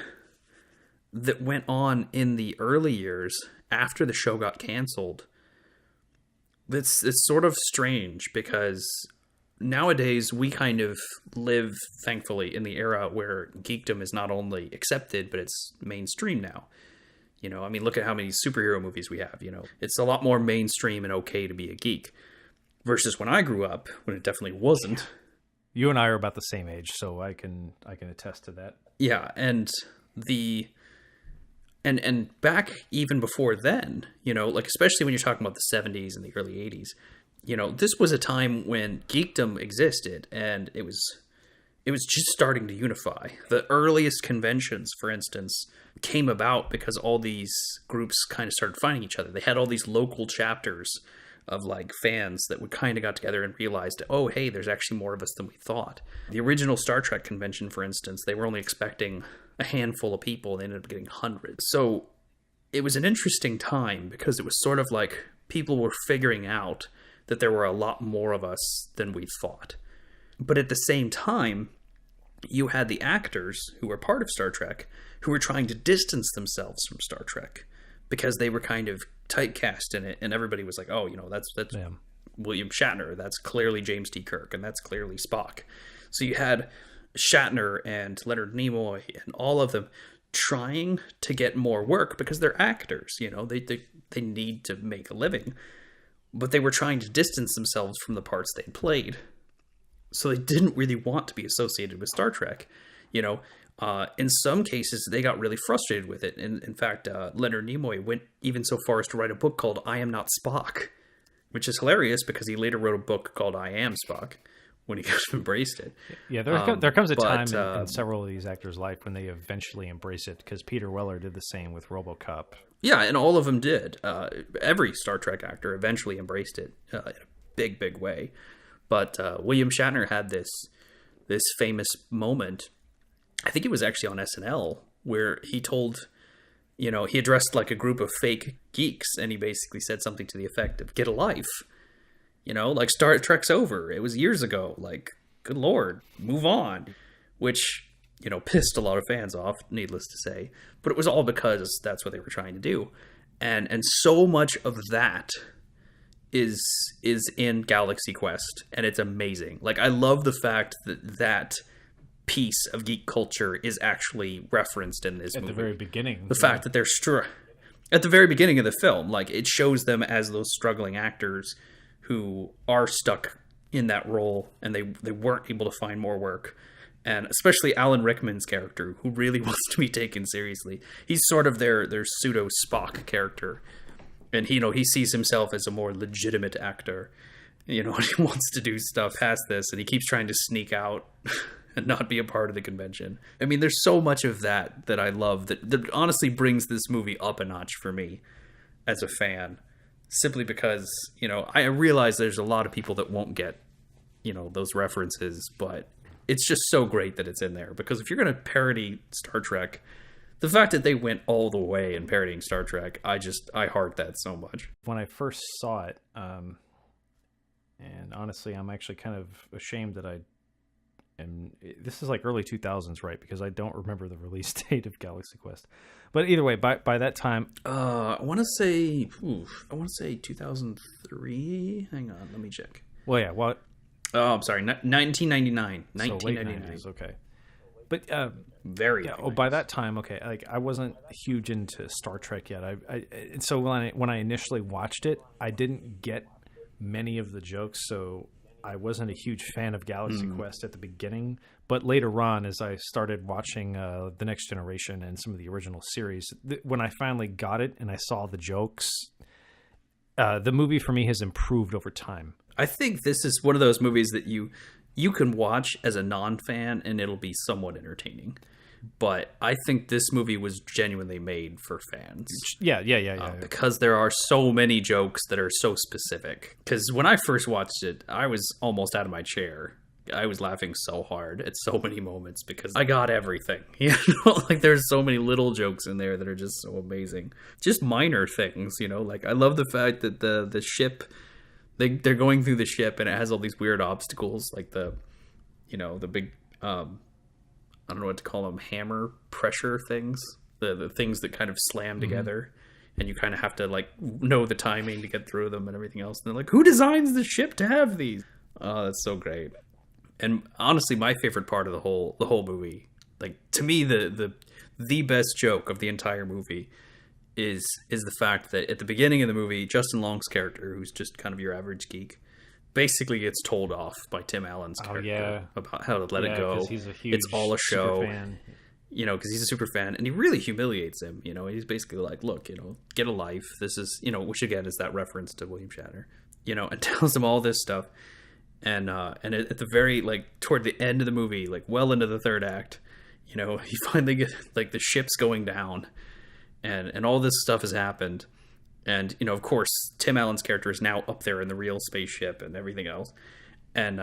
that went on in the early years after the show got canceled. It's sort of strange because nowadays we kind of live, thankfully, in the era where geekdom is not only accepted, but it's mainstream now. I mean, look at how many superhero movies we have, It's a lot more mainstream and okay to be a geek. versus when I grew up, when it definitely wasn't. You and I are about the same age, so I can attest to that. Yeah, and the and back even before then, like especially when you're talking about the 70s and the early 80s, this was a time when geekdom existed, and it was just starting to unify. The earliest conventions, for instance, came about because all these groups kind of started finding each other. They had all these local chapters of like fans that would kind of got together and realized, oh, hey, there's actually more of us than we thought. The original Star Trek convention, for instance, they were only expecting a handful of people, and they ended up getting hundreds. So it was an interesting time because it was sort of like people were figuring out that there were a lot more of us than we thought. But at the same time, you had the actors who were part of Star Trek who were trying to distance themselves from Star Trek because they were kind of typecast in it, and everybody was like, oh, that's Yeah. William Shatner, that's clearly James T. Kirk, and that's clearly Spock. So you had Shatner and Leonard Nimoy and all of them trying to get more work because they're actors, they need to make a living, but they were trying to distance themselves from the parts they played. So they didn't really want to be associated with Star Trek. In some cases, they got really frustrated with it. And in fact, Leonard Nimoy went even so far as to write a book called I Am Not Spock, which is hilarious because he later wrote a book called I Am Spock when he kind of embraced it. Yeah, there comes a time in several of these actors' life when they eventually embrace it, because Peter Weller did the same with RoboCop. Yeah, and all of them did. Every Star Trek actor eventually embraced it in a big, big way. But William Shatner had this famous moment. I think it was actually on SNL where he told, he addressed like a group of fake geeks, and he basically said something to the effect of "Get a life." Like Star Trek's over. It was years ago. Like, good Lord, move on. Which, pissed a lot of fans off, needless to say. But it was all because that's what they were trying to do. And so much of that is in Galaxy Quest, and it's amazing. Like, I love the fact that piece of geek culture is actually referenced in this movie. At the very beginning. The fact that they're at the very beginning of the film, like, it shows them as those struggling actors who are stuck in that role, and they weren't able to find more work. And especially Alan Rickman's character, who really wants to be taken seriously. He's sort of their pseudo Spock character. And he sees himself as a more legitimate actor. And he wants to do stuff past this, and he keeps trying to sneak out and not be a part of the convention. I mean, there's so much of that I love that honestly brings this movie up a notch for me as a fan. Simply because, I realize there's a lot of people that won't get, those references, but it's just so great that it's in there. Because if you're going to parody Star Trek, the fact that they went all the way in parodying Star Trek, I heart that so much. When I first saw it, and honestly, I'm actually kind of ashamed that this is like early 2000s, right? Because I don't remember the release date of Galaxy Quest. But either way, by that time, I want to say 2003. Hang on, let me check. Well, yeah, well, oh, I'm sorry, 1999. So 1999. late 90s, okay. But very. Yeah. Oh, by that time, okay. Like, I wasn't huge into Star Trek yet. And so when I initially watched it, I didn't get many of the jokes, so I wasn't a huge fan of Galaxy Quest at the beginning. But later on, as I started watching The Next Generation and some of the original series, when I finally got it and I saw the jokes, the movie for me has improved over time. I think this is one of those movies that you can watch as a non-fan and it'll be somewhat entertaining. But I think this movie was genuinely made for fans. Yeah. Because there are so many jokes that are so specific. Because when I first watched it, I was almost out of my chair. I was laughing so hard at so many moments because I got everything. Like, there's so many little jokes in there that are just so amazing. Just minor things, Like, I love the fact that the ship, they're going through the ship and it has all these weird obstacles, like the big I don't know what to call them, hammer pressure things, the things that kind of slam together, and you kind of have to like know the timing to get through them and everything else. And they're like, who designs the ship to have these? Oh, that's so great. And honestly, my favorite part of the whole movie, like, to me, the best joke of the entire movie is the fact that at the beginning of the movie, Justin Long's character, who's just kind of your average geek, basically gets told off by Tim Allen's character about how to let it go. 'Cause he's a huge it's all a show. super fan. Because he's a super fan, and he really humiliates him. He's basically like, look, get a life. This is, which again is that reference to William Shatner, and tells him all this stuff. And at the very, like, toward the end of the movie, like, well into the third act, he finally gets, like, the ship's going down, and all this stuff has happened. And, of course, Tim Allen's character is now up there in the real spaceship and everything else. And,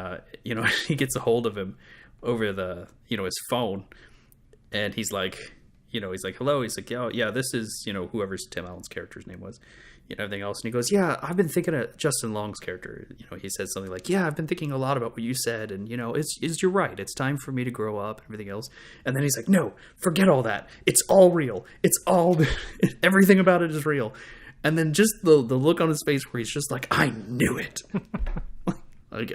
he gets a hold of him over the, his phone. And he's like, hello. He's like, yeah, this is, whoever's Tim Allen's character's name was, everything else. And he goes, yeah, I've been thinking of Justin Long's character. He says something like, yeah, I've been thinking a lot about what you said. And, you're right. It's time for me to grow up and everything else. And then he's like, no, forget all that. It's all real. It's all, everything about it is real. And then just the look on his face where he's just like, I knew it. Like,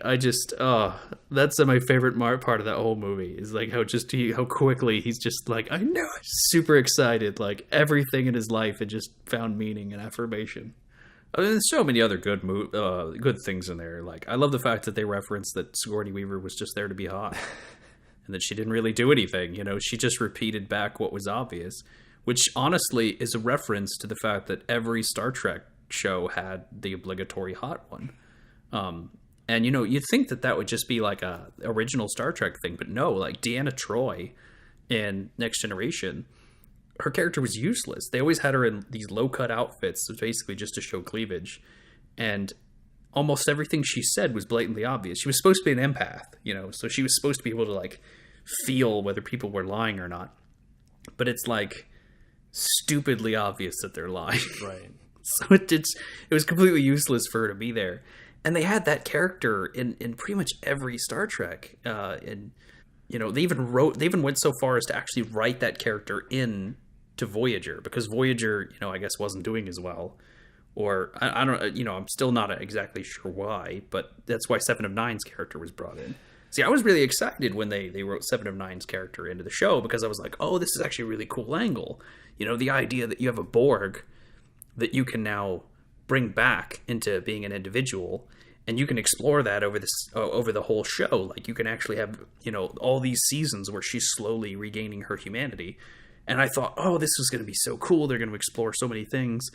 that's my favorite part of that whole movie is like how quickly he's just like, I know it. Super excited. Like everything in his life had just found meaning and affirmation. I mean, there's so many other good things in there. Like, I love the fact that they reference that Sigourney Weaver was just there to be hot and that she didn't really do anything. She just repeated back what was obvious, which honestly is a reference to the fact that every Star Trek show had the obligatory hot one. And, you'd think that would just be like a original Star Trek thing, but no, like Deanna Troi in Next Generation, her character was useless. They always had her in these low-cut outfits, basically just to show cleavage. And almost everything she said was blatantly obvious. She was supposed to be an empath, so she was supposed to be able to, like, feel whether people were lying or not. But it's, like, stupidly obvious that they're lying. Right. So it was completely useless for her to be there. And they had that character in pretty much every Star Trek. And they even went so far as to actually write that character in to Voyager, because Voyager, I guess wasn't doing as well. Or I don't, I'm still not exactly sure why, but that's why Seven of Nine's character was brought in. See, I was really excited when they wrote Seven of Nine's character into the show, because I was like, oh, this is actually a really cool angle. The idea that you have a Borg that you can now bring back into being an individual, and you can explore that over the whole show. Like, you can actually have, all these seasons where she's slowly regaining her humanity. And I thought, oh, this was going to be so cool. They're going to explore so many things.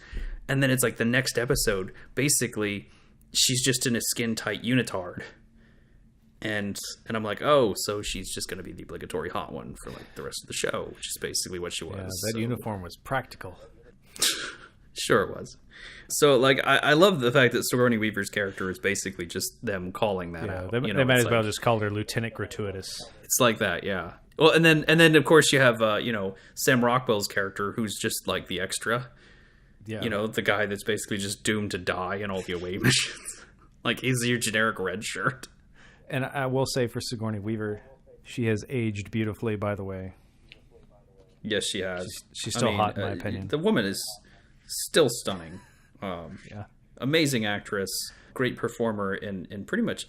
And then it's like the next episode, basically, she's just in a skin-tight unitard. And I'm like, oh, so she's just going to be the obligatory hot one for, like, the rest of the show, which is basically what she was. Yeah, that uniform was practical. Sure it was. So, like, I love the fact that Sigourney Weaver's character is basically just them calling that out. They might as well just call her Lieutenant Gratuitous. It's like that, yeah. Well, and then of course you have Sam Rockwell's character, who's just like the extra. Yeah. The guy that's basically just doomed to die in all the away missions. Like, he's your generic red shirt. And I will say, for Sigourney Weaver, she has aged beautifully, by the way. Yes, she has. She's still hot, in my opinion. The woman is still stunning. Yeah. Amazing actress, great performer in pretty much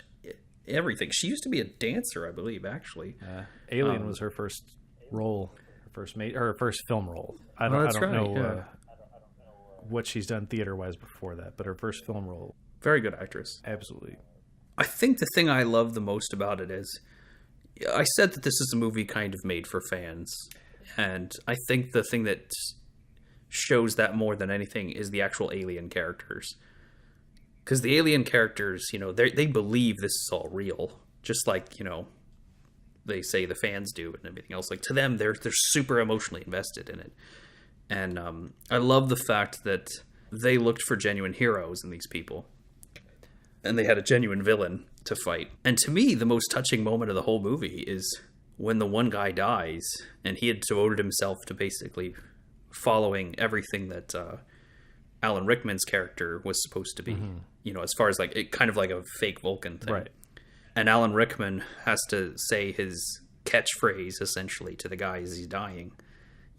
everything. She used to be a dancer, I believe, actually. Alien was her first role, her first film role. I don't know what she's done theater-wise before that, but her first film role. Very good actress. Absolutely. I think the thing I love the most about it is, I said that this is a movie kind of made for fans. And I think the thing that shows that more than anything is the actual alien characters. Because the alien characters, they believe this is all real. Just like, they say the fans do and everything else. Like, to them, they're super emotionally invested in it. And I love the fact that they looked for genuine heroes in these people. And they had a genuine villain to fight. And to me, the most touching moment of the whole movie is when the one guy dies, and he had devoted himself to basically following everything that Alan Rickman's character was supposed to be. Mm-hmm. As far as like it kind of like a fake Vulcan thing. Right. And Alan Rickman has to say his catchphrase essentially to the guy as he's dying.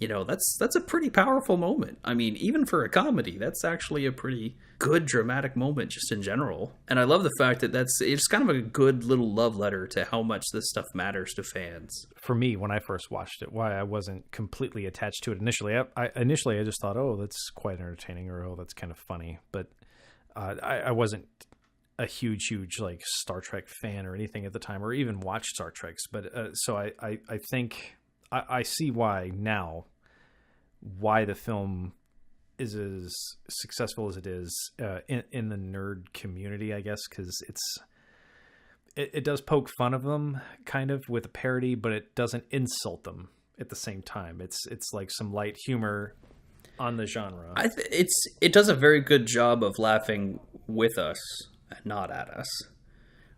That's a pretty powerful moment. I mean, even for a comedy, that's actually a pretty good dramatic moment just in general. And I love the fact that it's kind of a good little love letter to how much this stuff matters to fans. For me, when I first watched it, why I wasn't completely attached to it initially. I just thought, oh, that's quite entertaining, or oh, that's kind of funny. But I wasn't a huge like Star Trek fan or anything at the time, or even watched Star Treks. But so I think I see why now, why the film is as successful as it is in the nerd community, I guess, because it does poke fun of them kind of with a parody, but it doesn't insult them at the same time. It's like some light humor on the genre. It does a very good job of laughing with us and not at us,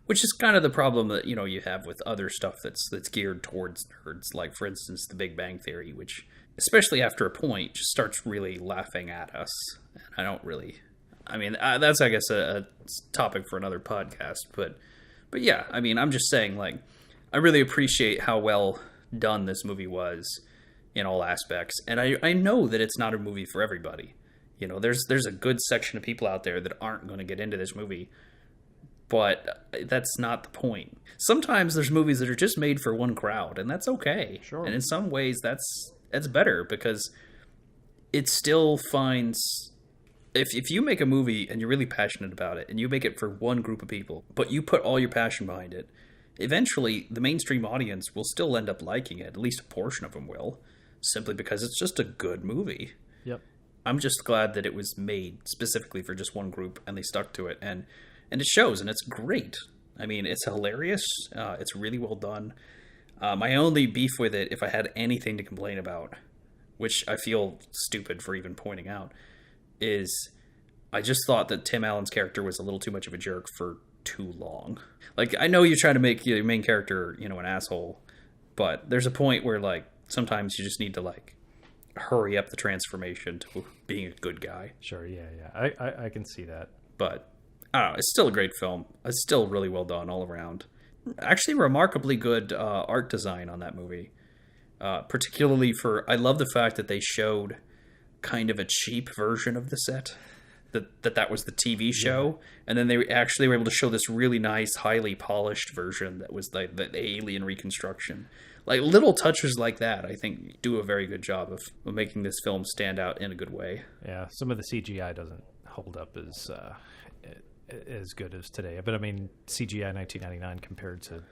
which is kind of the problem that you have with other stuff that's geared towards nerds, like for instance The Big Bang Theory, which especially after a point just starts really laughing at us. And I don't really, I mean, that's I guess a topic for another podcast, but yeah, I mean, I'm just saying, like, I really appreciate how well done this movie was in all aspects, and I know that it's not a movie for everybody. There's a good section of people out there that aren't going to get into this movie, but that's not the point. Sometimes there's movies that are just made for one crowd, and that's okay. Sure. And in some ways, that's better, because it still finds... If you make a movie and you're really passionate about it, and you make it for one group of people, but you put all your passion behind it, eventually the mainstream audience will still end up liking it. At least a portion of them will, simply because it's just a good movie. Yep. I'm just glad that it was made specifically for just one group, and they stuck to it, and it shows, and it's great. I mean, it's hilarious. It's really well done. My only beef with it, if I had anything to complain about, which I feel stupid for even pointing out, is I just thought that Tim Allen's character was a little too much of a jerk for too long. Like, I know you're trying to make your main character, an asshole, but there's a point where, like, sometimes you just need to, like, hurry up the transformation to being a good guy. Sure, yeah. I can see that. But, I don't know, it's still a great film. It's still really well done all around. Actually, remarkably good art design on that movie. Particularly I love the fact that they showed kind of a cheap version of the set. That was the TV show, and then they actually were able to show this really nice, highly polished version that was the alien reconstruction. Like, little touches like that, I think, do a very good job of making this film stand out in a good way. Yeah, some of the CGI doesn't hold up as good as today. But I mean, CGI 1999 compared to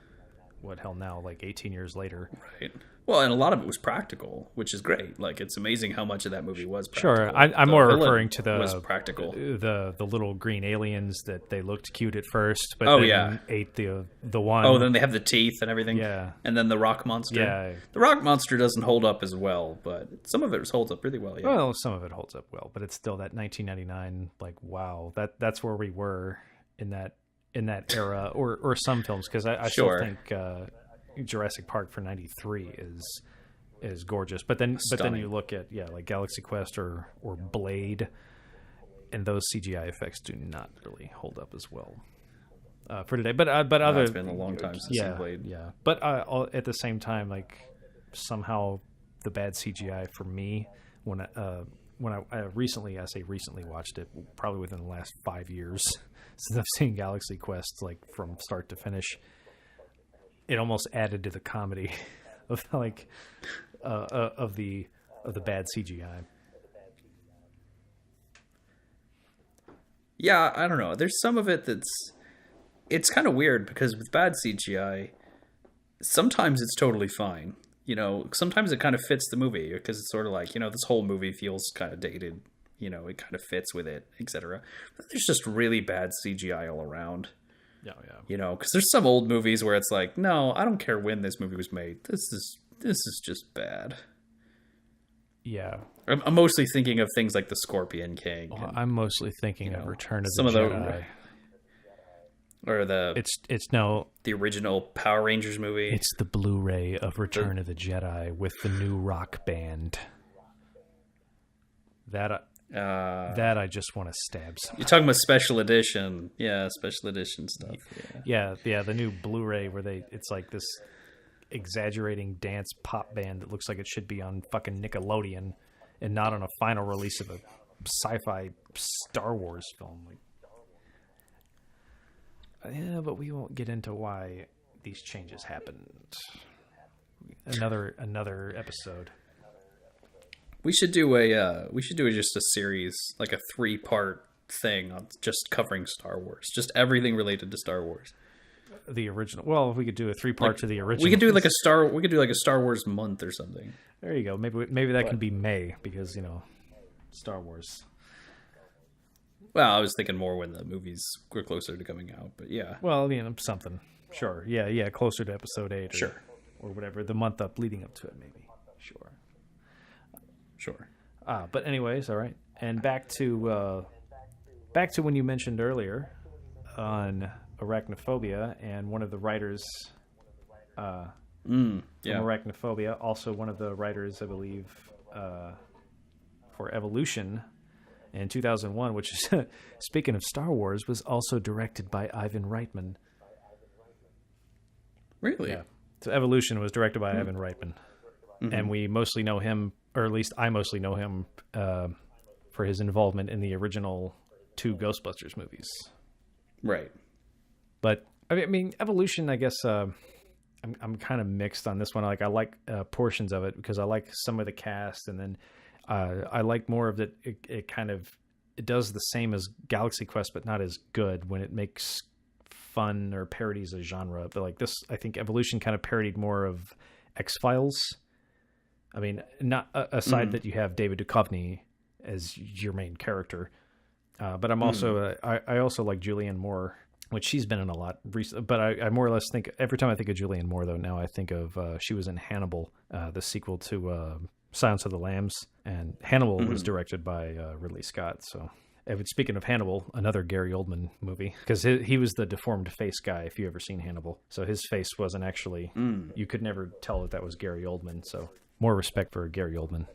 what hell now, like 18 years later. Right. Well, and a lot of it was practical, which is great. Like, it's amazing how much of that movie was practical. Sure, I'm more referring to was practical. The little green aliens that they looked cute at first, but ate the one. Oh, then they have the teeth and everything. Yeah. And then the rock monster. Yeah. The rock monster doesn't hold up as well, but some of it holds up really well. Yeah. Well, some of it holds up well, but it's still that 1999. Like, wow, that's where we were in that era, or some films, because I still think Jurassic Park for '93 is gorgeous, but then you look at like Galaxy Quest or Blade, and those CGI effects do not really hold up as well for today. But it's been a long time since I Blade. Yeah, but at the same time, like, somehow the bad CGI for me when I recently watched it, probably within the last 5 years since I've seen Galaxy Quest, like, from start to finish, it almost added to the comedy of like of the bad CGI. Yeah, I don't know. There's some of it it's kind of weird, because with bad CGI, sometimes it's totally fine. Sometimes it kind of fits the movie, because it's sort of like, this whole movie feels kind of dated. It kind of fits with it, etc. There's just really bad CGI all around. Yeah. Because there's some old movies where it's like, no, I don't care when this movie was made. This is just bad. Yeah. I'm mostly thinking of things like The Scorpion King. Well, I'm mostly thinking of Return of the Jedi. Or the original Power Rangers movie. It's the Blu-ray of Return of the Jedi with the new rock band. That I just want to stab someone. You're talking about special edition. Yeah, special edition stuff. Yeah, the new Blu-ray where it's like this exaggerating dance pop band that looks like it should be on fucking Nickelodeon and not on a final release of a sci-fi Star Wars film. Yeah, but we won't get into why these changes happened. Another episode. We should do just a series, like a 3-part thing on just covering Star Wars, just everything related to Star Wars. The original. Well, if we could do a 3-part to the original. We could do like a Star Wars month or something. There you go. Maybe that can be May because Star Wars. Well, I was thinking more when the movies were closer to coming out, but yeah. Well, something. Sure. Yeah, closer to episode 8 or whatever, the month leading up to it maybe. Sure. But anyways, all right. And back to when you mentioned earlier on Arachnophobia, and one of the writers from Arachnophobia, also one of the writers, I believe, for Evolution in 2001, which is, speaking of Star Wars, was also directed by Ivan Reitman. Really? Yeah. So Evolution was directed by Ivan Reitman. Mm-hmm. And we mostly know him, or at least I mostly know him, for his involvement in the original 2 Ghostbusters movies. Right. But I mean, Evolution, I guess I'm kind of mixed on this one. Like I like portions of it because I like some of the cast, and then I like more of it. It does the same as Galaxy Quest, but not as good when it makes fun or parodies a genre. But like this, I think Evolution kind of parodied more of X-Files. I mean, not aside that you have David Duchovny as your main character, but I'm also I also like Julianne Moore, which she's been in a lot recently. But I more or less think every time I think of Julianne Moore, though, now I think of she was in Hannibal, the sequel to Silence of the Lambs, and Hannibal was directed by Ridley Scott. So, speaking of Hannibal, another Gary Oldman movie, because he was the deformed face guy. If you ever seen Hannibal, so his face wasn't actually you could never tell that was Gary Oldman. So more respect for Gary Oldman.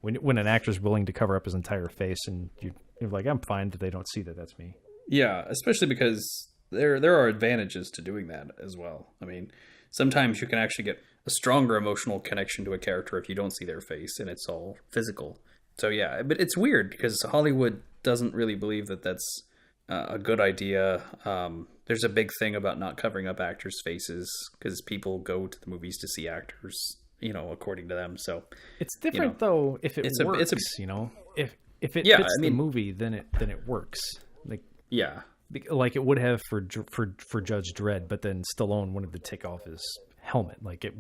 When an actor's willing to cover up his entire face, and you're like, I'm fine that they don't see that that's me. Yeah, especially because there are advantages to doing that as well. I mean, sometimes you can actually get a stronger emotional connection to a character if you don't see their face and it's all physical. So yeah, but it's weird because Hollywood doesn't really believe that that's a good idea. There's a big thing about not covering up actors' faces because people go to the movies to see actors, according to them. So it's different though if it works. If it fits the movie, then it works. Like it would have for Judge Dredd, but then Stallone wanted to take off his helmet. Like it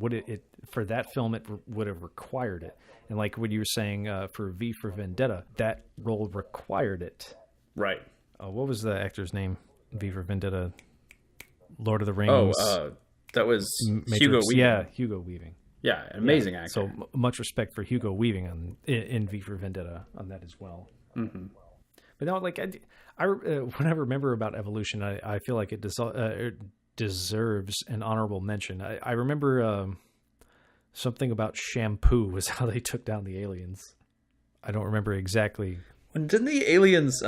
for that film, it would have required it. And like what you were saying for V for Vendetta, that role required it. Right. What was the actor's name? V for Vendetta, Lord of the Rings. That was Matrix. Hugo Weaving. Yeah, Hugo Weaving. Yeah, amazing actor. So much respect for Hugo Weaving in V for Vendetta on that as well. Mm-hmm. But no, like when I remember about Evolution, I feel like it deserves an honorable mention. I remember something about shampoo was how they took down the aliens. I don't remember exactly. Didn't the aliens?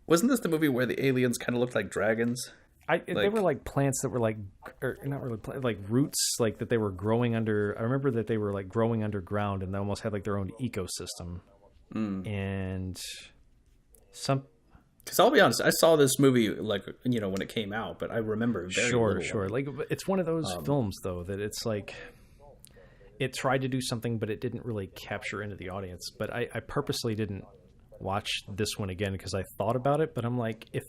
Wasn't this the movie where the aliens kind of looked like dragons? They were like plants that were like, or not really plants, like roots, like that they were growing under. I remember that they were like growing underground, and they almost had like their own ecosystem. And because I'll be honest, I saw this movie when it came out, but I remember very little. Sure. Like it's one of those films though that it's like it tried to do something, but it didn't really capture into the audience. But I purposely didn't watch this one again because I thought about it, but I'm like, if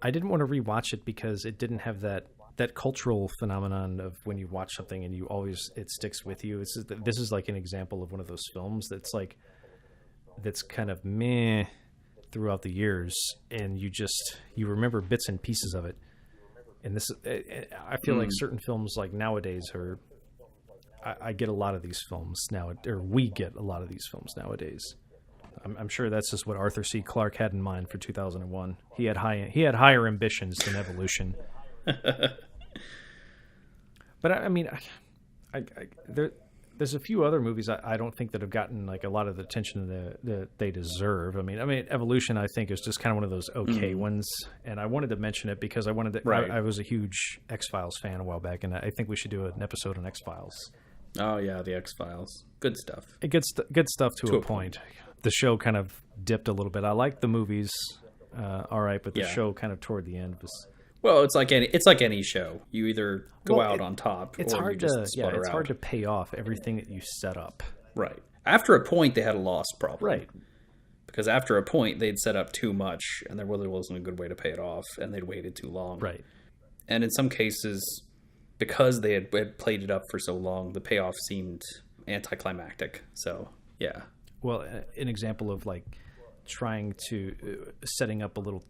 I didn't want to rewatch it because it didn't have that cultural phenomenon of when you watch something and it sticks with you. This is like an example of one of those films that's kind of meh throughout the years, and you remember bits and pieces of it. And I feel like certain films like nowadays I get a lot of these films now, or we get a lot of these films nowadays. I'm sure that's just what Arthur C. Clarke had in mind for 2001. He had higher ambitions than Evolution. But I mean, there's a few other movies I don't think that have gotten like a lot of the attention that they deserve. I mean, Evolution I think is just kind of one of those okay ones, and I wanted to mention it because I wanted to. Right. I was a huge X-Files fan a while back, and I think we should do an episode on X-Files. Oh yeah, the X-Files, good stuff. It gets good stuff to a point. The show kind of dipped a little bit. I liked the movies, all right, but the show kind of toward the end was. Well, it's like any show. You either go out on top, it's or hard you just sputter it's out. hard to pay off everything that you set up. Right. After a point, they had a loss problem. Right. because after a point they'd set up too much and there really wasn't a good way to pay it off, and they'd waited too long. Right. And in some cases, because they had played it up for so long, the payoff seemed anticlimactic. So yeah. Well, an example of like trying to setting up a little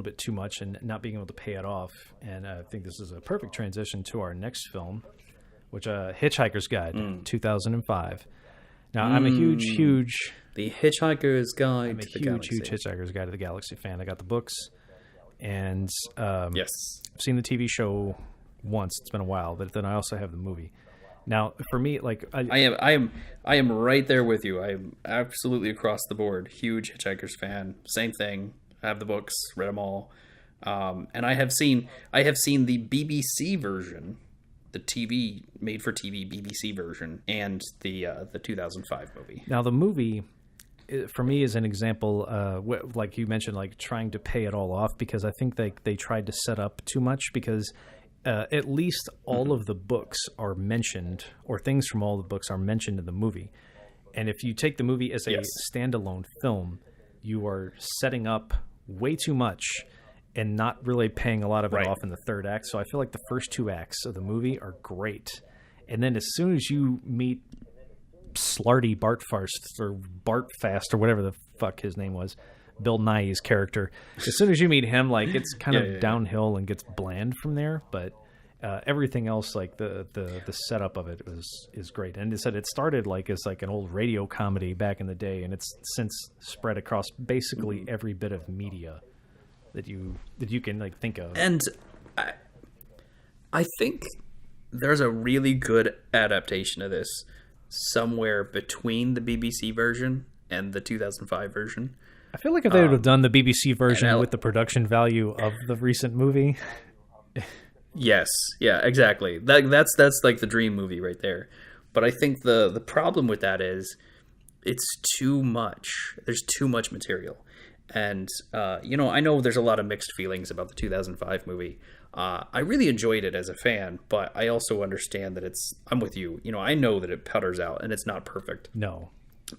bit too much and not being able to pay it off, and I think this is a perfect transition to our next film, which Hitchhiker's Guide, 2005. Now, I'm a huge The Hitchhiker's Guide to the Galaxy. huge Hitchhiker's Guide to the Galaxy fan. I got the books, and Yes. I've seen the TV show once. It's been a while, but then I also have the movie. Now, for me, like I am right there with you. I am absolutely across the board huge Hitchhiker's fan. Same thing. I have the books, read them all, and I have seen the BBC version, the TV made for TV BBC version, and the 2005 movie. Now, the movie, for me, is an example, like you mentioned, like trying to pay it all off, because I think they tried to set up too much, because at least all of the books are mentioned, or things from all the books are mentioned in the movie. And if you take the movie as a standalone film, you are setting up way too much and not really paying a lot of it off in the third act. So I feel like the first two acts of the movie are great. And then as soon as you meet Slarty Bartfast or Bartfast or whatever the fuck his name was, Bill Nighy's character, as soon as you meet him, like it's kind of downhill and gets bland from there. But everything else, like the setup of it is great. And it said it started like as like an old radio comedy back in the day, and it's since spread across basically every bit of media that you can like think of. And I think there's a really good adaptation of this somewhere between the BBC version and the 2005 version. I feel like if they would have done the BBC version with the production value of the recent movie. Yes, yeah, exactly. That's like the dream movie right there. But I think the problem with that is it's too much. There's too much material. And, I know there's a lot of mixed feelings about the 2005 movie. I really enjoyed it as a fan, but I also understand that I'm with you. I know that it putters out and it's not perfect. No.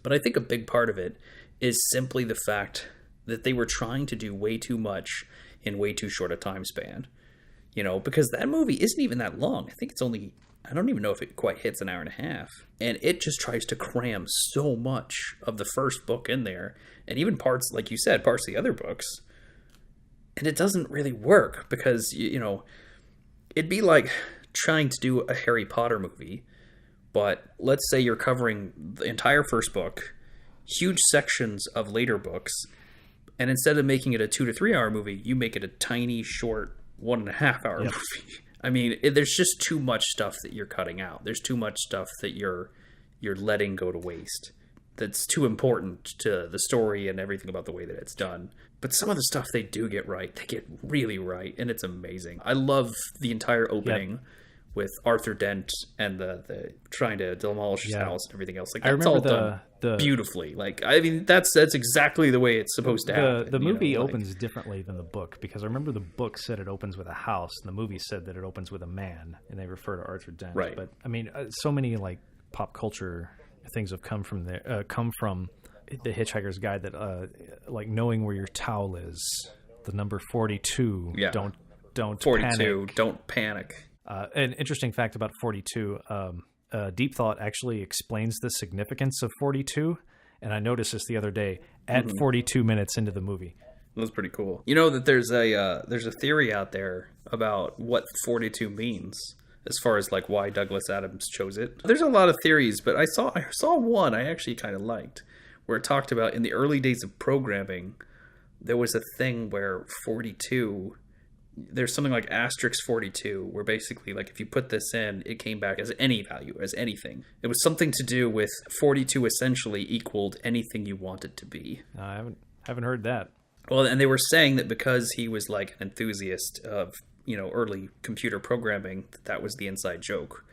But I think a big part of it is simply the fact that they were trying to do way too much in way too short a time span. Because that movie isn't even that long. I think it's only, I don't even know if it quite hits an hour and a half. And it just tries to cram so much of the first book in there. And even parts, like you said, parts of the other books. And it doesn't really work because, it'd be like trying to do a Harry Potter movie. But let's say you're covering the entire first book, huge sections of later books. And instead of making it a 2 to 3 hour movie, you make it a tiny, short 1.5 hour movie. I mean, there's just too much stuff that you're cutting out. There's too much stuff that you're letting go to waste. That's too important to the story and everything about the way that it's done. But some of the stuff they do get right, they get really right, and it's amazing. I love the entire opening with Arthur Dent and the trying to demolish his house and everything else. Like that's all done beautifully. Like I mean, that's exactly the way it's supposed to happen. The movie opens differently than the book, because I remember the book said it opens with a house, and the movie said that it opens with a man, and they refer to Arthur Dent. Right. But I mean, so many like pop culture things have come from there. Come from the Hitchhiker's Guide, that like knowing where your towel is, the number 42. Yeah. Don't 42. Panic. Don't panic. An interesting fact about 42, Deep Thought actually explains the significance of 42, and I noticed this the other day at 42 minutes into the movie. That's pretty cool. You know that there's a theory out there about what 42 means, as far as like why Douglas Adams chose it. There's a lot of theories, but I saw one I actually kind of liked, where it talked about in the early days of programming, there was a thing where 42. There's something like asterisk 42, where basically like if you put this in, it came back as any value, as anything. It was something to do with 42 essentially equaled anything you want it to be. I haven't heard that. Well, and they were saying that because he was like an enthusiast of, early computer programming, that was the inside joke,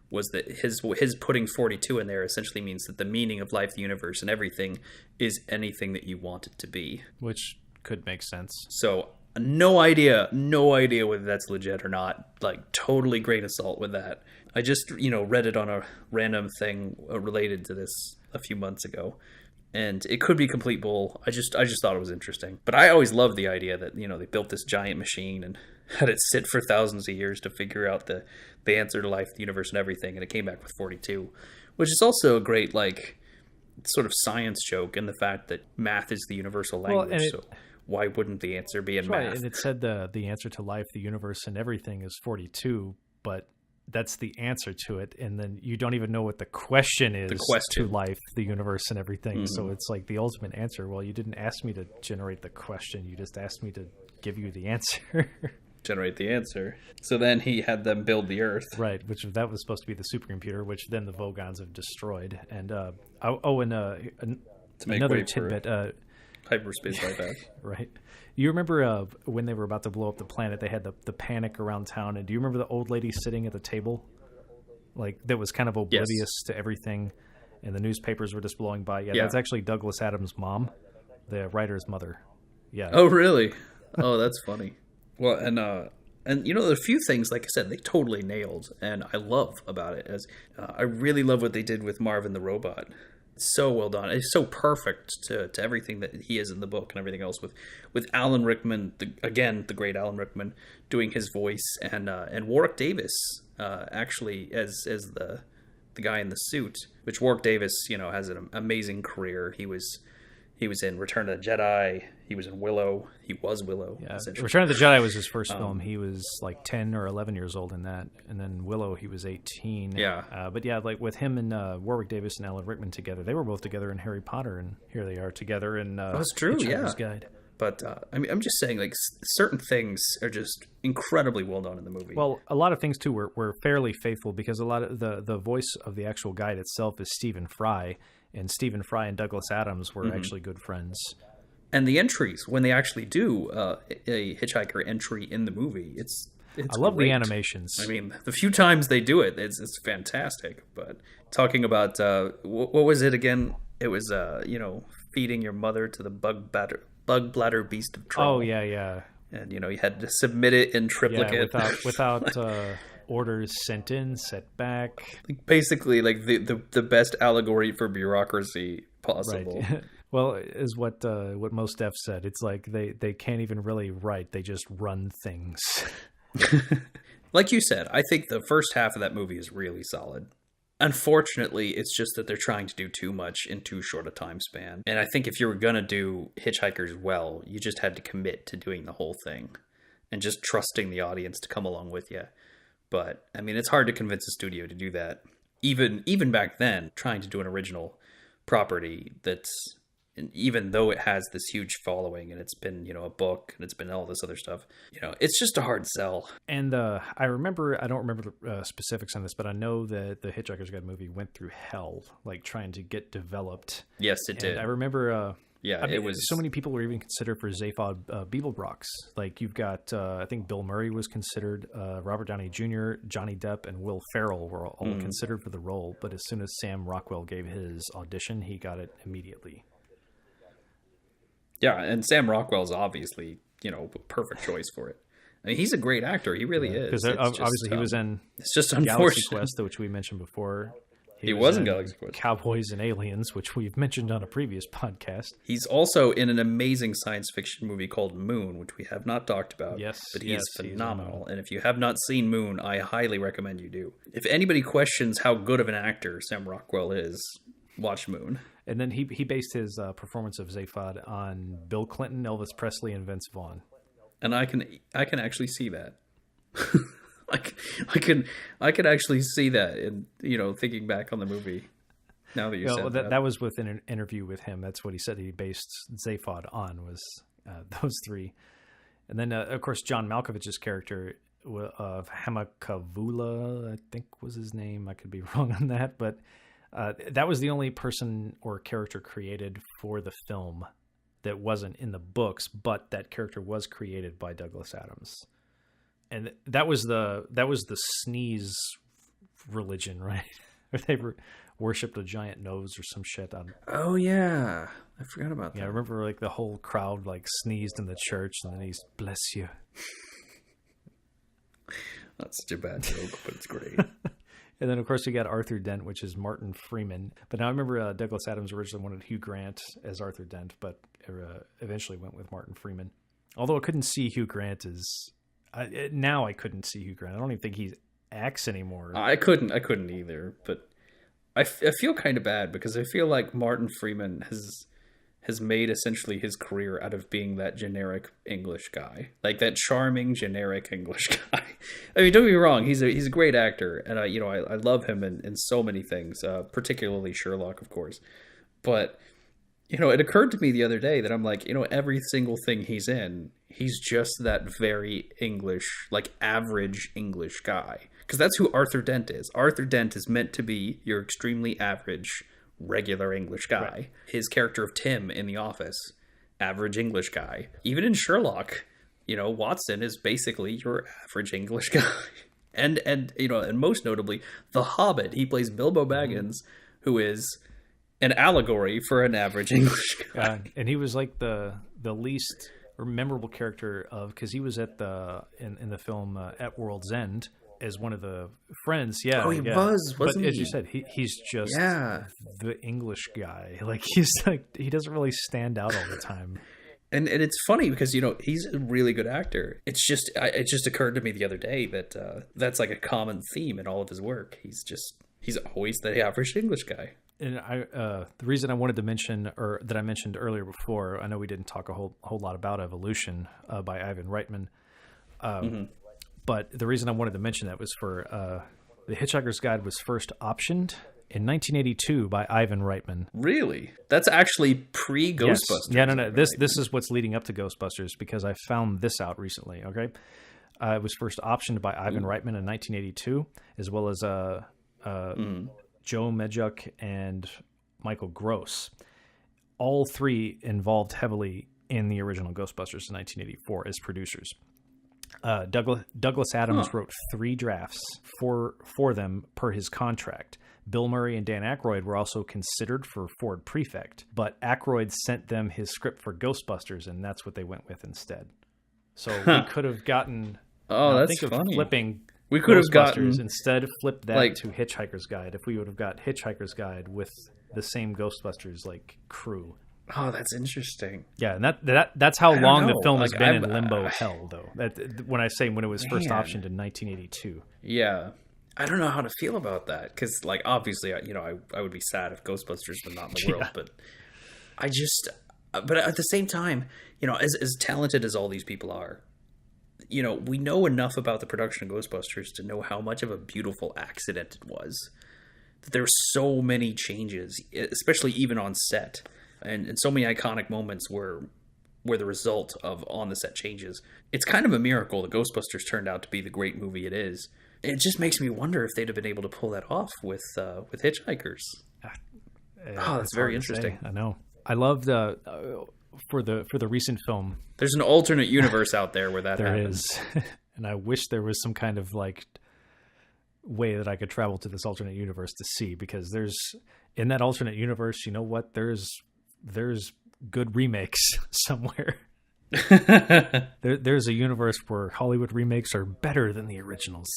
was that his putting 42 in there essentially means that the meaning of life, the universe, and everything is anything that you want it to be. Which could make sense. So no idea whether that's legit or not. Like totally grain of salt with that. I just, read it on a random thing related to this a few months ago. And it could be complete bull. I just thought it was interesting. But I always loved the idea that, they built this giant machine and had it sit for thousands of years to figure out the answer to life, the universe, and everything. And it came back with 42, which is also a great, like, sort of science joke in the fact that math is the universal language. So why wouldn't the answer be in math? Right, and it said the answer to life, the universe, and everything is 42, but that's the answer to it, and then you don't even know what the question is to life, the universe, and everything. Mm-hmm. So it's like the ultimate answer. Well, you didn't ask me to generate the question. You just asked me to give you the answer. Generate the answer. So then he had them build the Earth. Right, which that was supposed to be the supercomputer, which then the Vogons have destroyed. And another tidbit. Hyperspace bypass. Right. You remember when they were about to blow up the planet, they had the panic around town. And do you remember the old lady sitting at the table? Like, that was kind of oblivious to everything. And the newspapers were just blowing by. Yeah, that's actually Douglas Adams' mom, the writer's mother. Yeah. Oh, really? Oh, that's funny. Well, and a few things, like I said, they totally nailed, and I love about it. As I really love what they did with Marvin the robot. It's so well done. It's so perfect to everything that he is in the book and everything else. With Alan Rickman, the great Alan Rickman, doing his voice, and Warwick Davis actually as the guy in the suit. Which Warwick Davis, has an amazing career. He was in Return of the Jedi. He was in Willow. He was Willow. Yeah. Return of the Jedi was his first film. He was like 10 or 11 years old in that. And then Willow, he was 18. Yeah. But yeah, like with him and Warwick Davis and Alan Rickman together, they were both together in Harry Potter. And here they are together in that's true, Hitchhiker's Guide. But I'm just saying, like, certain things are just incredibly well done in the movie. Well, a lot of things, too, were fairly faithful because a lot of the voice of the actual guide itself is Stephen Fry. And Stephen Fry and Douglas Adams were actually good friends. And the entries, when they actually do a Hitchhiker entry in the movie, it's I love great. The animations. I mean, the few times they do it, it's fantastic. But talking about, what was it again? It was, feeding your mother to the bug bladder beast of trouble. Oh, yeah. And, you had to submit it in triplicate. Yeah, without orders sent in, set back. Basically, like the best allegory for bureaucracy possible. Right. Well, is what Mos Def said. It's like they can't even really write; they just run things. Like you said, I think the first half of that movie is really solid. Unfortunately, it's just that they're trying to do too much in too short a time span. And I think if you were gonna do Hitchhikers well, you just had to commit to doing the whole thing, and just trusting the audience to come along with you. But, I mean, it's hard to convince a studio to do that. Even back then, trying to do an original property that's, even though it has this huge following and it's been, a book and it's been all this other stuff, it's just a hard sell. And I don't remember the specifics on this, but I know that the Hitchhiker's Guide movie went through hell, like trying to get developed. Yes, it did. I remember... it was... So many people were even considered for Zaphod Beeblebrox. Like, you've got, I think Bill Murray was considered, Robert Downey Jr., Johnny Depp, and Will Ferrell were all considered for the role. But as soon as Sam Rockwell gave his audition, he got it immediately. Yeah, and Sam Rockwell's obviously, a perfect choice for it. I mean, he's a great actor. He really is. Because obviously he was in it's just Galaxy unfortunate. Quest, which we mentioned before. He was in Galaxy Quest. Cowboys and Aliens, which we've mentioned on a previous podcast. He's also in an amazing science fiction movie called Moon, which we have not talked about. Yes, but he is phenomenal. And if you have not seen Moon, I highly recommend you do. If anybody questions how good of an actor Sam Rockwell is, watch Moon. And then he based his performance of Zaphod on Bill Clinton, Elvis Presley, and Vince Vaughn. And I can actually see that. I can actually see that in thinking back on the movie. Now that you said that was within an interview with him. That's what he said he based Zaphod on, was those three. And then of course John Malkovich's character of Hamakavula, I think was his name. I could be wrong on that, but that was the only person or character created for the film that wasn't in the books, but that character was created by Douglas Adams. And that was the sneeze religion, right? They worshipped a giant nose or some shit on. Oh yeah, I forgot about that. Yeah, I remember like the whole crowd like sneezed in the church, and then he's bless you. That's such a bad joke, but it's great. And then, of course, you got Arthur Dent, which is Martin Freeman. But now I remember Douglas Adams originally wanted Hugh Grant as Arthur Dent, but eventually went with Martin Freeman. Although I couldn't see Hugh Grant as... now I couldn't see Hugh Grant. I don't even think he acts anymore. I couldn't either, but I feel kind of bad because I feel like Martin Freeman has made essentially his career out of being that generic English guy, like that charming generic English guy. I mean, don't get me wrong, he's a great actor, and I love him in so many things, particularly Sherlock, of course. But it occurred to me the other day that I'm like, every single thing he's in, he's just that very English, like average English guy. Because that's who Arthur Dent is. Arthur Dent is meant to be your extremely average, regular English guy. Right. His character of Tim in The Office, average English guy. Even in Sherlock, Watson is basically your average English guy. And most notably, The Hobbit. He plays Bilbo Baggins, who is an allegory for an average English guy. And he was like the least memorable character because he was in the film At World's End as one of the friends. Yeah. Oh, he was, wasn't he? As you said, he's just the English guy. Like he doesn't really stand out all the time. And it's funny because, he's a really good actor. It just occurred to me the other day that that's like a common theme in all of his work. He's always the average English guy. And the reason I wanted to mention, or that I mentioned earlier before, I know we didn't talk a whole lot about Evolution by Ivan Reitman. But the reason I wanted to mention that was for The Hitchhiker's Guide was first optioned in 1982 by Ivan Reitman. Really? That's actually pre-Ghostbusters. Yes. Yeah, no. This is what's leading up to Ghostbusters because I found this out recently. Okay, it was first optioned by Ivan Reitman in 1982, as well as Joe Medjuk and Michael Gross. All three involved heavily in the original Ghostbusters in 1984 as producers. Douglas Adams wrote 3 drafts for them per his contract. Bill Murray and Dan Aykroyd were also considered for Ford Prefect, but Aykroyd sent them his script for Ghostbusters, and that's what they went with instead. So we could have gotten... that's funny. Flipping we could have gotten... Instead, flipped that to Hitchhiker's Guide. If we would have got Hitchhiker's Guide with the same Ghostbusters crew. Oh, that's interesting. Yeah, and that's how long the film has been in limbo hell, though. When it was first optioned in 1982. Yeah. I don't know how to feel about that because, obviously, I would be sad if Ghostbusters were not in the world, but but at the same time, as talented as all these people are, we know enough about the production of Ghostbusters to know how much of a beautiful accident it was. That there were so many changes, especially even on set, and so many iconic moments were the result of on the set changes. It's kind of a miracle that Ghostbusters turned out to be the great movie it is. It just makes me wonder if they'd have been able to pull that off with Hitchhikers. That's very interesting. I know. I loved for the recent film. There's an alternate universe out there where that happens. There is, and I wish there was some kind of way that I could travel to this alternate universe to see, because there's in that alternate universe, there's good remakes somewhere. There's a universe where Hollywood remakes are better than the originals.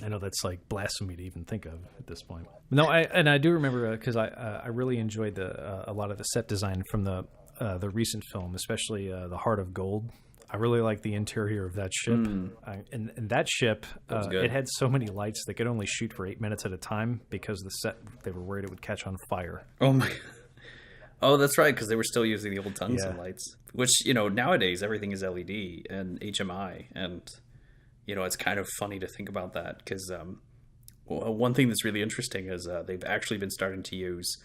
I know that's blasphemy to even think of at this point. No, I do remember because I really enjoyed a lot of the set design from the recent film, especially the Heart of Gold. I really like the interior of that ship, and that ship it had so many lights they could only shoot for 8 minutes at a time because the set they were worried it would catch on fire. Oh my! Oh, that's right, because they were still using the old tungsten lights, which nowadays everything is LED and HMI, and it's kind of funny to think about that because one thing that's really interesting is they've actually been starting to use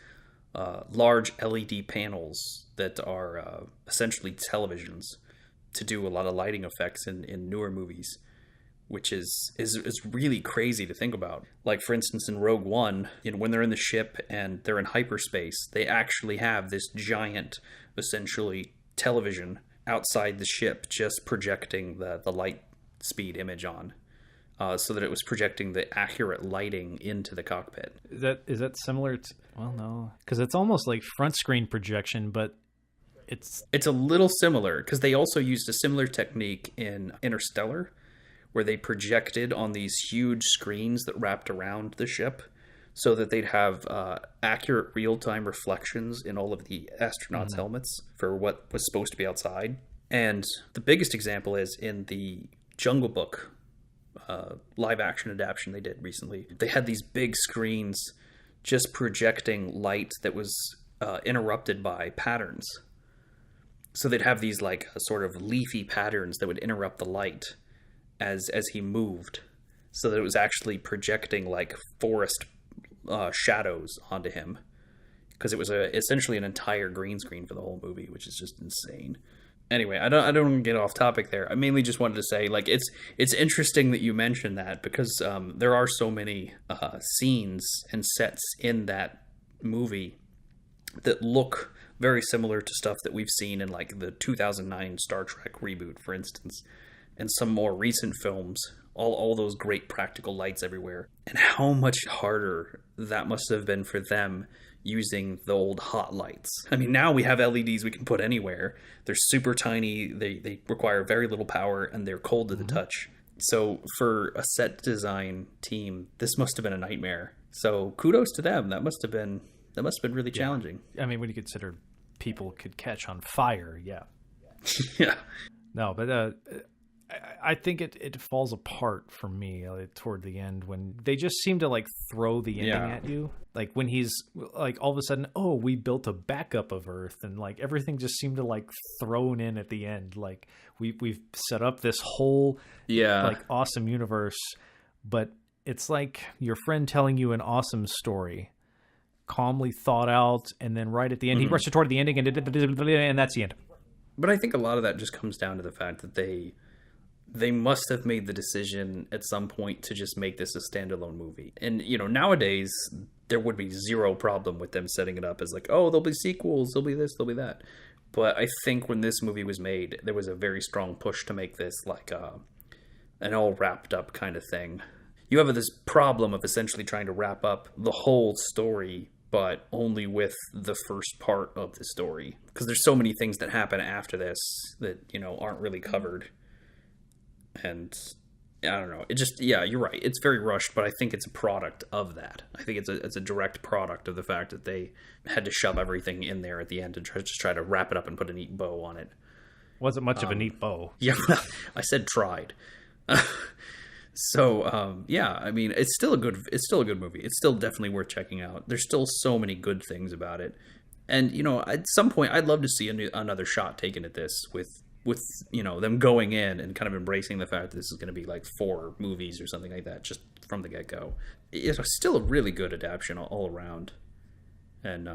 large LED panels that are essentially televisions to do a lot of lighting effects in newer movies, which is really crazy to think about. Like, for instance, in Rogue One, when they're in the ship and they're in hyperspace, they actually have this giant, essentially, television outside the ship just projecting the light speed image on, so that it was projecting the accurate lighting into the cockpit. Is that similar to... Well, no. Because it's almost like front screen projection, but it's a little similar, because they also used a similar technique in Interstellar, where they projected on these huge screens that wrapped around the ship so that they'd have accurate real-time reflections in all of the astronauts' helmets for what was supposed to be outside. And the biggest example is in the Jungle Book live-action adaptation they did recently. They had these big screens just projecting light that was interrupted by patterns. So they'd have these like sort of leafy patterns that would interrupt the light as he moved, so that it was actually projecting like forest shadows onto him, because it was essentially an entire green screen for the whole movie, which is just insane. Anyway, I don't want to get off topic there. I mainly just wanted to say, like, it's interesting that you mentioned that, because there are so many scenes and sets in that movie that look very similar to stuff that we've seen in like the 2009 Star Trek reboot, for instance, and some more recent films. All those great practical lights everywhere, and how much harder that must have been for them using the old hot lights. I mean, now we have LEDs we can put anywhere. They're super tiny, they require very little power, and they're cold to the touch. So for a set design team, this must have been a nightmare. So kudos to them. That must have been really challenging. I mean, when you consider people could catch on fire, yeah. Yeah. No, but I think it falls apart for me toward the end, when they just seem to like throw the ending at you. Like when he's like all of a sudden, oh, we built a backup of Earth, and like everything just seemed to like thrown in at the end. Like we've set up this whole like awesome universe, but it's like your friend telling you an awesome story, calmly thought out, and then right at the end he rushes toward the ending and that's the end. But I think a lot of that just comes down to the fact that they must have made the decision at some point to just make this a standalone movie. And, you know, nowadays there would be zero problem with them setting it up as like, oh, there'll be sequels, there'll be this, there'll be that. But I think when this movie was made, there was a very strong push to make this like an all wrapped up kind of thing. You have this problem of essentially trying to wrap up the whole story, but only with the first part of the story. Because there's so many things that happen after this that, you know, aren't really covered. And I don't know. It just, yeah, you're right. It's very rushed, but I think it's a product of that. I think it's a direct product of the fact that they had to shove everything in there at the end and try to wrap it up and put a neat bow on it. Wasn't much of a neat bow. Yeah, I said tried. So yeah, I mean, it's still a good movie. It's still definitely worth checking out. There's still so many good things about it, and you know, at some point, I'd love to see another shot taken at this with you know, them going in and kind of embracing the fact that this is going to be like 4 movies or something like that just from the get-go. It's still a really good adaptation all around, and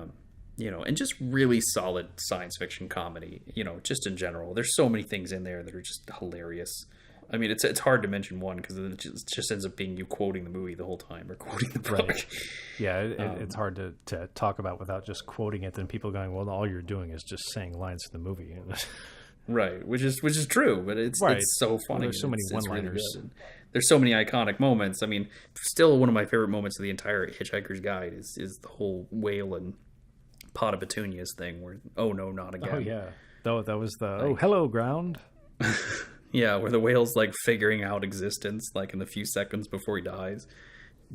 you know, and just really solid science fiction comedy, you know, just in general. There's so many things in there that are just hilarious. I mean, it's hard to mention one because it just ends up being you quoting the movie the whole time or quoting the book. Right. Yeah, it's hard to talk about without just quoting it. Then people going, well, all you're doing is just saying lines from the movie. Right, which is true, but it's so funny. There's so many one-liners. Really there's so many iconic moments. I mean, still one of my favorite moments of the entire Hitchhiker's Guide is the whole whale and pot of petunias thing where, oh no, not again. Oh yeah, that was the oh hello ground. Yeah, where the whale's like figuring out existence like in the few seconds before he dies.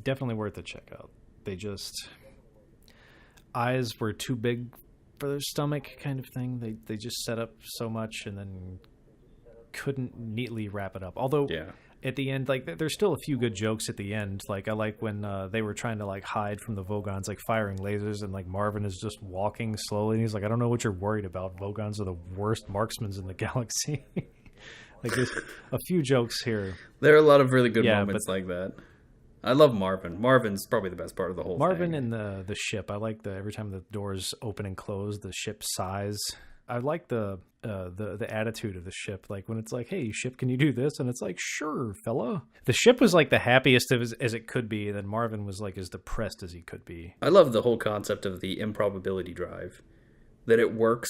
Definitely worth a check out. They just eyes were too big for their stomach kind of thing. They just set up so much and then couldn't neatly wrap it up. Although at the end, like there's still a few good jokes at the end. Like I like when they were trying to like hide from the Vogons, like firing lasers, and like Marvin is just walking slowly and he's like, I don't know what you're worried about. Vogons are the worst marksmen in the galaxy. Like there's a few jokes here. There are a lot of really good moments like that. I love Marvin. Marvin's probably the best part of the whole thing. Marvin and the ship. I like every time the doors open and close, the ship sighs. I like the attitude of the ship. Like when it's like, hey, ship, can you do this? And it's like, sure, fella. The ship was like the happiest as it could be. And then Marvin was like as depressed as he could be. I love the whole concept of the improbability drive. That it works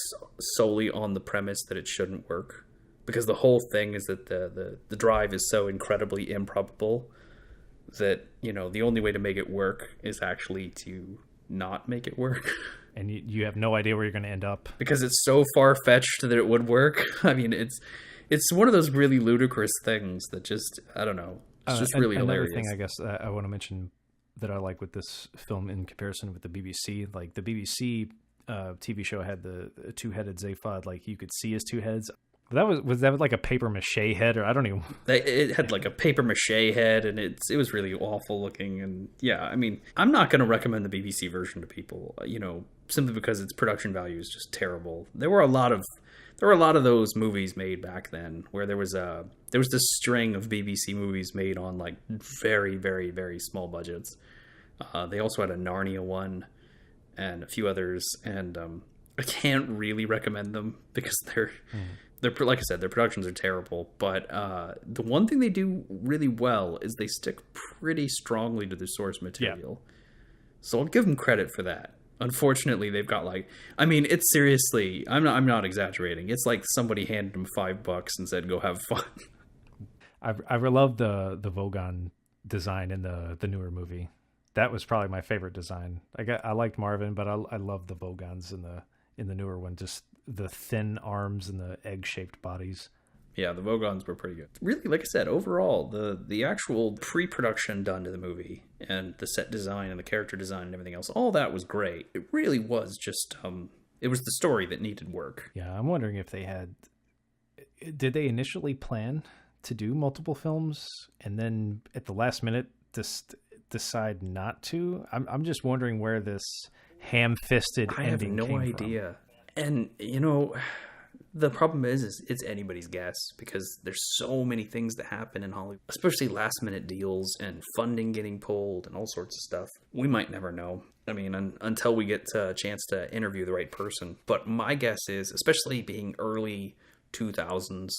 solely on the premise that it shouldn't work. Because the whole thing is that the drive is so incredibly improbable that, you know, the only way to make it work is actually to not make it work. And you have no idea where you're going to end up. Because it's so far-fetched that it would work. I mean, It's one of those really ludicrous things that just, I don't know. It's just really another hilarious. thing I guess I want to mention that I like with this film in comparison with the BBC, like the BBC TV show had the two-headed Zaphod, like you could see his two heads. Was that like a paper mache head, or I don't even. It had like a paper mache head, and it was really awful looking. And yeah, I mean, I'm not going to recommend the BBC version to people, simply because its production value is just terrible. There were a lot of those movies made back then, where there was this string of BBC movies made on like very, very, very small budgets. They also had a Narnia one and a few others, and I can't really recommend them because they're like I said, their productions are terrible. But the one thing they do really well is they stick pretty strongly to the source material. Yeah. So I'll give them credit for that. Unfortunately, they've got it's seriously, I'm not exaggerating. It's like somebody handed them $5 and said, "Go have fun." I love the Vogon design in the newer movie. That was probably my favorite design. I liked Marvin, but I love the Vogons in the newer one. Just the thin arms and the egg-shaped bodies. Yeah, the Vogons were pretty good. Really, like I said, overall, the actual pre-production done to the movie and the set design and the character design and everything else, all that was great. It really was just, it was the story that needed work. Yeah, I'm wondering if did they initially plan to do multiple films and then at the last minute just decide not to? I'm just wondering where this ham-fisted ending came from. I have no idea. And, the problem is it's anybody's guess because there's so many things that happen in Hollywood, especially last-minute deals and funding getting pulled and all sorts of stuff. We might never know. I mean, until we get a chance to interview the right person. But my guess is, especially being early 2000s,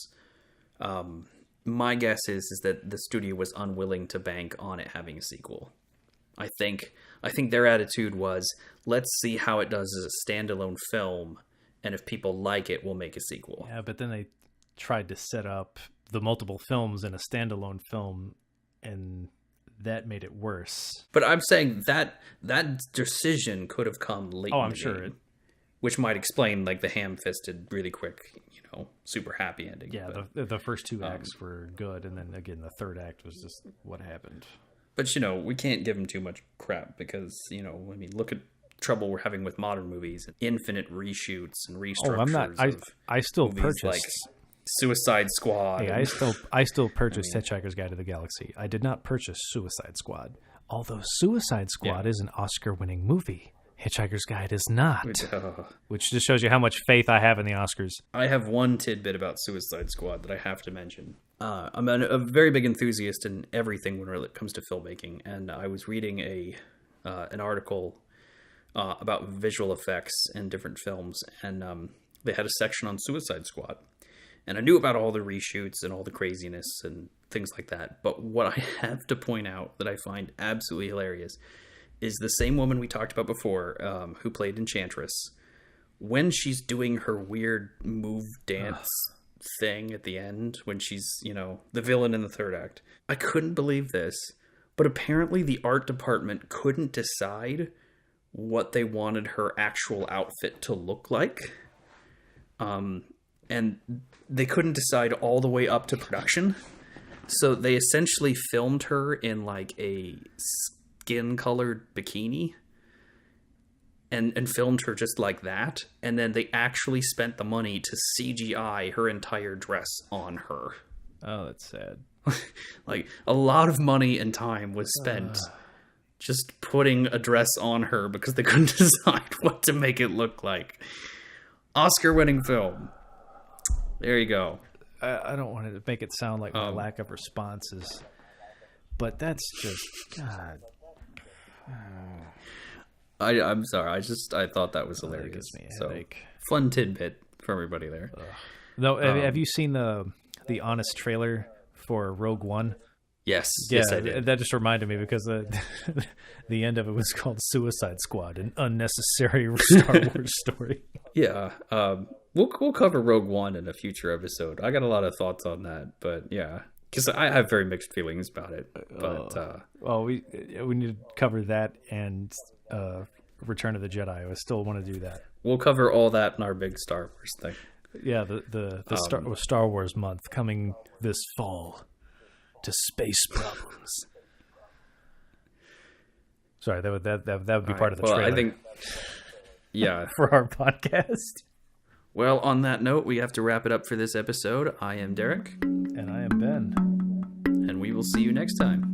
my guess is that the studio was unwilling to bank on it having a sequel. I think their attitude was, let's see how it does as a standalone film, and if people like it, we'll make a sequel. Yeah, but then they tried to set up the multiple films in a standalone film, and that made it worse. But I'm saying that decision could have come late. Oh, I'm sure. Which might explain like the ham-fisted, really quick, super happy ending. Yeah, but the first two acts were good, and then again the third act was just what happened. But we can't give them too much crap because look at trouble we're having with modern movies, infinite reshoots and restructures. I still purchase like Suicide Squad. Hey, I still purchased Hitchhiker's Guide to the Galaxy. I did not purchase Suicide Squad, although Suicide Squad is an Oscar-winning movie. Hitchhiker's Guide is not, which just shows you how much faith I have in the Oscars. I have one tidbit about Suicide Squad that I have to mention. I'm a very big enthusiast in everything when it comes to filmmaking, and I was reading an article about visual effects in different films, and they had a section on Suicide Squad. And I knew about all the reshoots and all the craziness and things like that. But what I have to point out that I find absolutely hilarious is the same woman we talked about before, who played Enchantress, when she's doing her weird move dance thing at the end, when she's, the villain in the third act. I couldn't believe this, but apparently the art department couldn't decide what they wanted her actual outfit to look like. And they couldn't decide all the way up to production. So they essentially filmed her in like a skin-colored bikini and filmed her just like that. And then they actually spent the money to CGI her entire dress on her. Oh, that's sad. Like, a lot of money and time was spent just putting a dress on her because they couldn't decide what to make it look like. Oscar-winning film. There you go. I don't want to make it sound like my lack of responses, but that's just God. I'm sorry. I thought that was hilarious. That gives me a so headache. Fun tidbit for everybody there. No, have you seen the honest trailer for Rogue One? Yes. Yeah, yes, I did. That just reminded me because the end of it was called Suicide Squad, an unnecessary Star Wars story. Yeah. We'll cover Rogue One in a future episode. I got a lot of thoughts on that, but yeah, because I have very mixed feelings about it. But we need to cover that and Return of the Jedi. I still want to do that. We'll cover all that in our big Star Wars thing. Yeah, the Star Wars month coming this fall to Space Problems. Sorry, that would be part of the trailer. I think, yeah, for our podcast. Well, on that note, we have to wrap it up for this episode. I am Derek, and I am Ben, and we will see you next time.